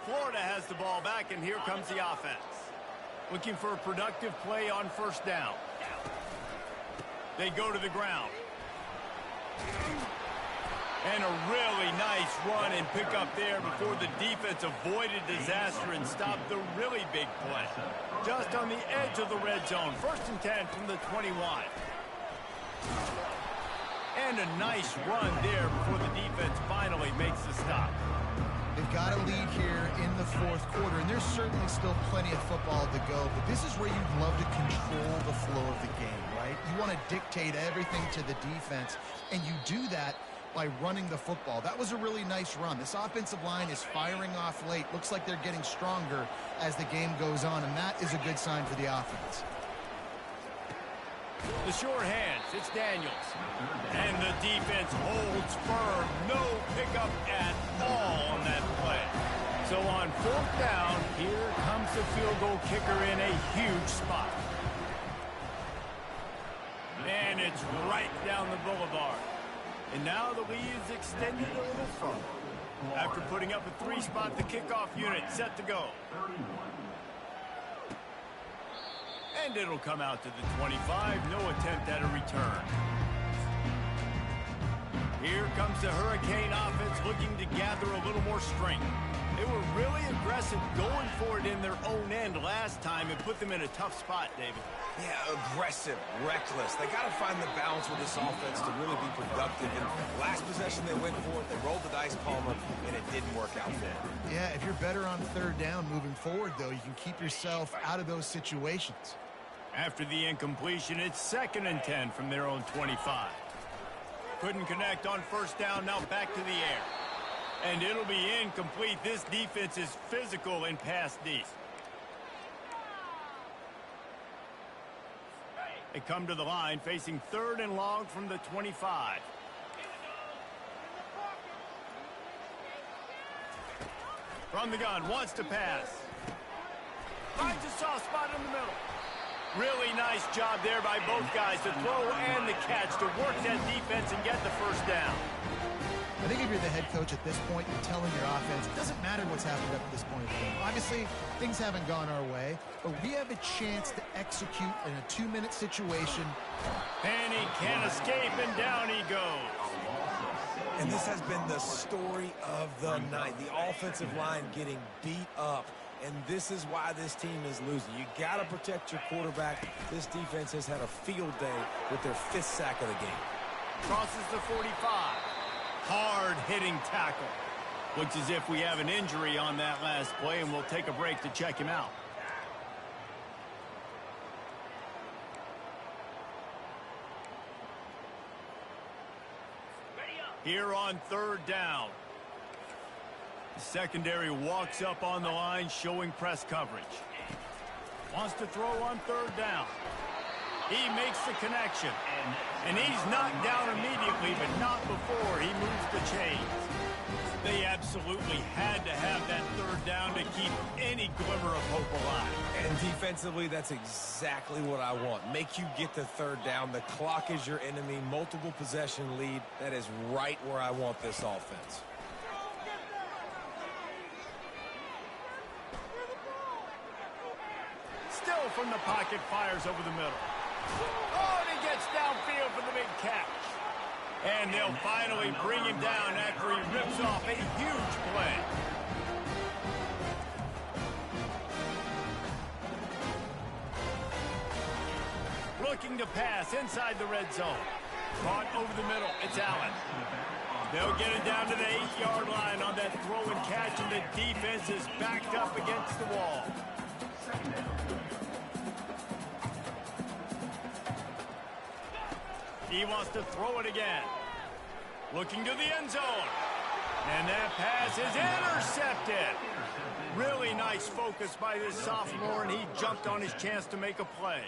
Florida has the ball back, and here comes the offense. Looking for a productive play on 1st down. They go to the ground. And a really nice run and pick up there before the defense avoided disaster and stopped the really big play. Just on the edge of the red zone. 1st and 10 from the 21. And a nice run there before the defense finally makes the stop. They've got a lead here in the 4th quarter, and there's certainly still plenty of football to go, but this is where you'd love to control the flow of the game, right? You want to dictate everything to the defense, and you do that by running the football. That was a really nice run. This offensive line is firing off late. Looks like they're getting stronger as the game goes on, and that is a good sign for the offense. The short hands, it's Daniels. And the defense holds firm. No pickup at all on that play. So on 4th down, here comes the field goal kicker in a huge spot. And it's right down the boulevard. And now the lead is extended a little further. After putting up a 3-spot, the kickoff unit set to go. And it'll come out to the 25. No attempt at a return. Here comes the Hurricane offense looking to gather a little more strength. They were really aggressive going for it in their own end last time and put them in a tough spot, David. Yeah, aggressive, reckless. They got to find the balance with this offense to really be productive. And last possession they went for it, they rolled the dice, Palmer, and it didn't work out for them. Yeah, if you're better on 3rd down moving forward, though, you can keep yourself out of those situations. After the incompletion, it's 2nd and 10 from their own 25. Couldn't connect on 1st down, now back to the air. And it'll be incomplete. This defense is physical in pass D. They come to the line facing 3rd and long from the 25. From the gun, wants to pass. Finds a soft spot in the middle. Really nice job there by both guys to throw and the catch to work that defense and get the 1st down. I think if you're the head coach at this point, you're telling your offense, it doesn't matter what's happened up to this point in the game. Obviously, things haven't gone our way, but we have a chance to execute in a 2-minute situation. And he can't escape, and down he goes. And this has been the story of the night. The offensive line getting beat up. And this is why this team is losing. You got to protect your quarterback. This defense has had a field day with their 5th sack of the game. Crosses the 45. Hard-hitting tackle. Looks as if we have an injury on that last play, and we'll take a break to check him out. Here on 3rd down. The secondary walks up on the line, showing press coverage. Wants to throw on 3rd down. He makes the connection. And he's knocked down immediately, but not before he moves the chains. They absolutely had to have that third down to keep any glimmer of hope alive. And defensively, that's exactly what I want. Make you get the third down. The clock is your enemy. Multiple possession lead. That is right where I want this offense. Still from the pocket, fires over the middle. Oh, and he gets downfield for the big catch. And they'll finally bring him down after he rips off a huge play. Looking to pass inside the red zone. Caught over the middle. It's Allen. They'll get it down to the 8-yard line on that throw and catch, and the defense is backed up against the wall. He wants to throw it again. Looking to the end zone. And that pass is intercepted. Really nice focus by this sophomore, and he jumped on his chance to make a play.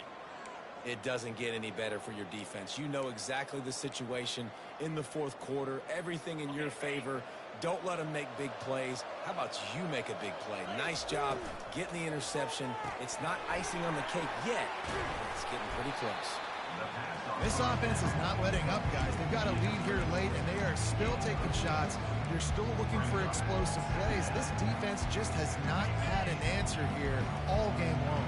It doesn't get any better for your defense. You know exactly the situation in the fourth quarter. Everything in your favor. Don't let them make big plays. How about you make a big play? Nice job getting the interception. It's not icing on the cake yet. It's getting pretty close. This offense is not letting up, guys. They've got a lead here late, and they are still taking shots. They're still looking for explosive plays. This defense just has not had an answer here all game long.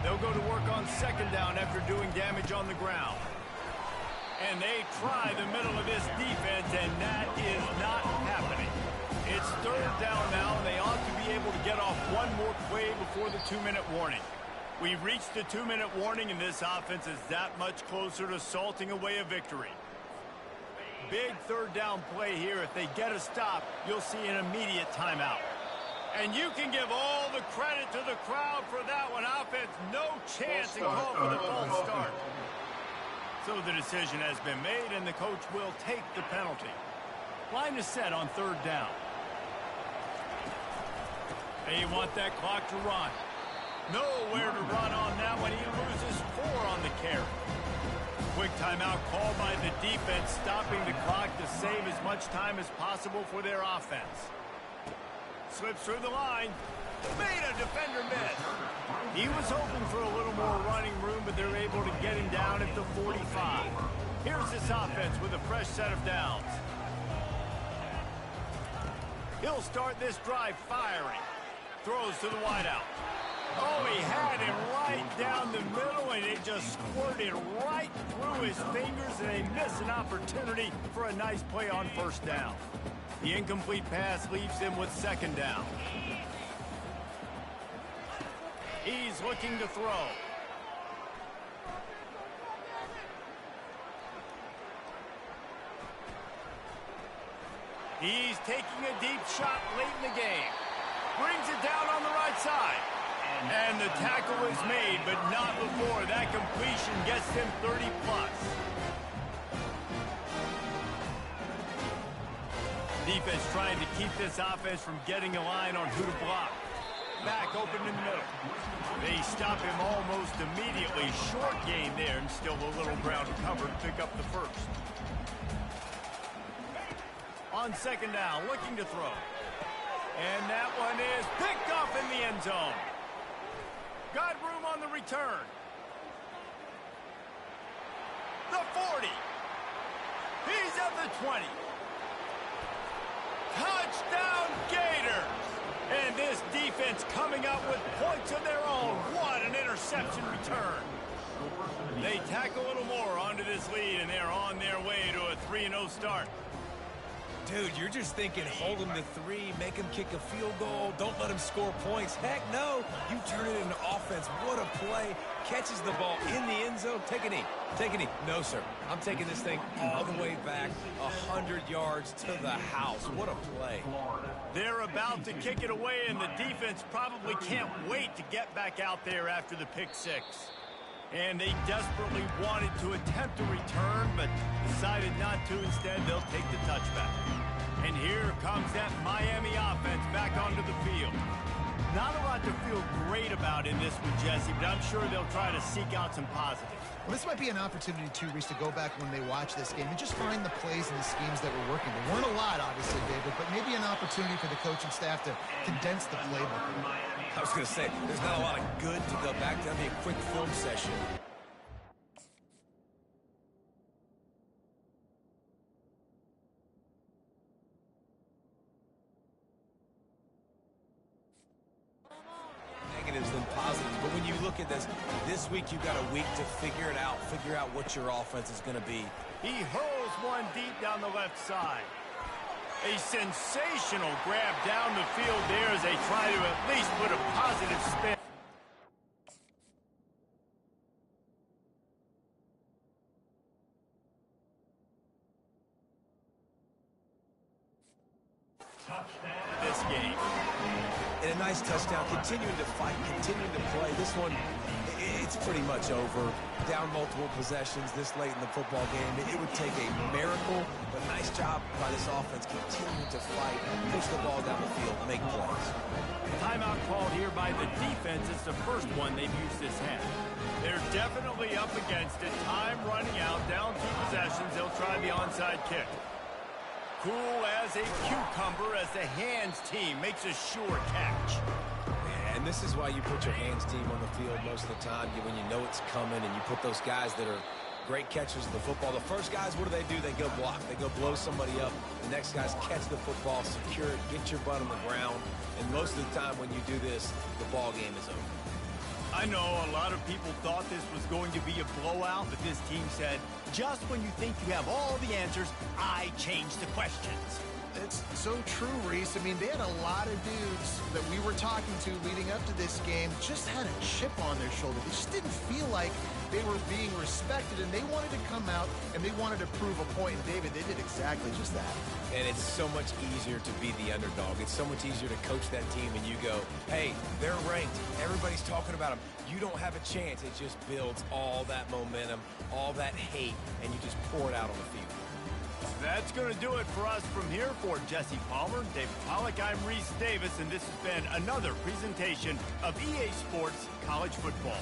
They'll go to work on second down after doing damage on the ground. And they try the middle of this defense, and that is not happening. It's third down now, and they ought to be able to get off one more play before the 2-minute warning. We've reached the 2-minute warning, and this offense is that much closer to salting away a victory. Big third down play here. If they get a stop, you'll see an immediate timeout. And you can give all the credit to the crowd for that one. Offense, no chance and call for the false start. So the decision has been made, and the coach will take the penalty. Line is set on third down. They want that clock to run. Nowhere to run on that one. He loses 4 on the carry. Quick timeout called by the defense, stopping the clock to save as much time as possible for their offense. Slips through the line. Made a defender miss. He was hoping for a little more running room, but they're able to get him down at the 45. Here's this offense with a fresh set of downs. He'll start this drive firing. Throws to the wideout. Oh, he had him right down the middle, and it just squirted right through his fingers, and they miss an opportunity for a nice play on first down. The incomplete pass leaves them with second down. He's looking to throw. He's taking a deep shot late in the game. Brings it down on the right side. And the tackle is made, but not before. That completion gets them 30+. Defense trying to keep this offense from getting a line on who to block. Back open in the middle. They stop him almost immediately. Short gain there, and still a little ground to cover to pick up the first. On second down, looking to throw. And that one is picked off in the end zone. Got room on the return. The 40. He's at the 20. Touchdown Gators. And this defense coming up with points of their own. What an interception return. They tack a little more onto this lead, and they're on their way to a 3-0 start. Dude, you're just thinking, hold him to 3, make him kick a field goal, don't let him score points. Heck no, you turn it into offense. What a play. Catches the ball in the end zone. Take a knee. Take a knee. No, sir. I'm taking this thing all the way back 100 yards to the house. What a play. They're about to kick it away, and the defense probably can't wait to get back out there after the pick 6. And they desperately wanted to attempt a return, but decided not to. Instead, they'll take the touchback. And here comes that Miami offense back onto the field. Not a lot to feel great about in this one, Jesse, but I'm sure they'll try to seek out some positives. Well, this might be an opportunity, too, Reese, to go back when they watch this game and just find the plays and the schemes that were working. There weren't a lot, obviously, David, but maybe an opportunity for the coaching staff to condense the playbook. I was going to say, there's not a lot of good to go back. That'll be a quick film session. Negatives than positives, but when you look at this week you've got a week to figure it out, figure out what your offense is going to be. He hurls one deep down the left side. A sensational grab down the field there as they try to at least put a positive spin. This game. And a nice touchdown, continuing to fight, continuing to play. This one, it's pretty much over. Down multiple possessions this late in the football game. It would take a miracle, but nice job by this offense continuing to fight, push the ball down the field, make plays. Timeout called here by the defense. It's the first one they've used this half. They're definitely up against it. Time running out, down 2 possessions. They'll try the onside kick. Cool as a cucumber as the hands team makes a sure catch. And this is why you put your hands team on the field most of the time, when you know it's coming, and you put those guys that are great catchers of the football. The first guys, what do? They go block. They go blow somebody up. The next guys catch the football, secure it, get your butt on the ground. And most of the time when you do this, the ball game is over. I know a lot of people thought this was going to be a blowout, but this team said, just when you think you have all the answers, I change the questions. It's so true, Reese. I mean, they had a lot of dudes that we were talking to leading up to this game just had a chip on their shoulder. They just didn't feel like they were being respected, and they wanted to come out, and they wanted to prove a point. And, David, they did exactly just that. And it's so much easier to be the underdog. It's so much easier to coach that team, and you go, hey, they're ranked. Everybody's talking about them. You don't have a chance. It just builds all that momentum, all that hate, and you just pour it out on the field. That's going to do it for us from here. For Jesse Palmer, David Pollack, I'm Reese Davis, and this has been another presentation of EA Sports College Football.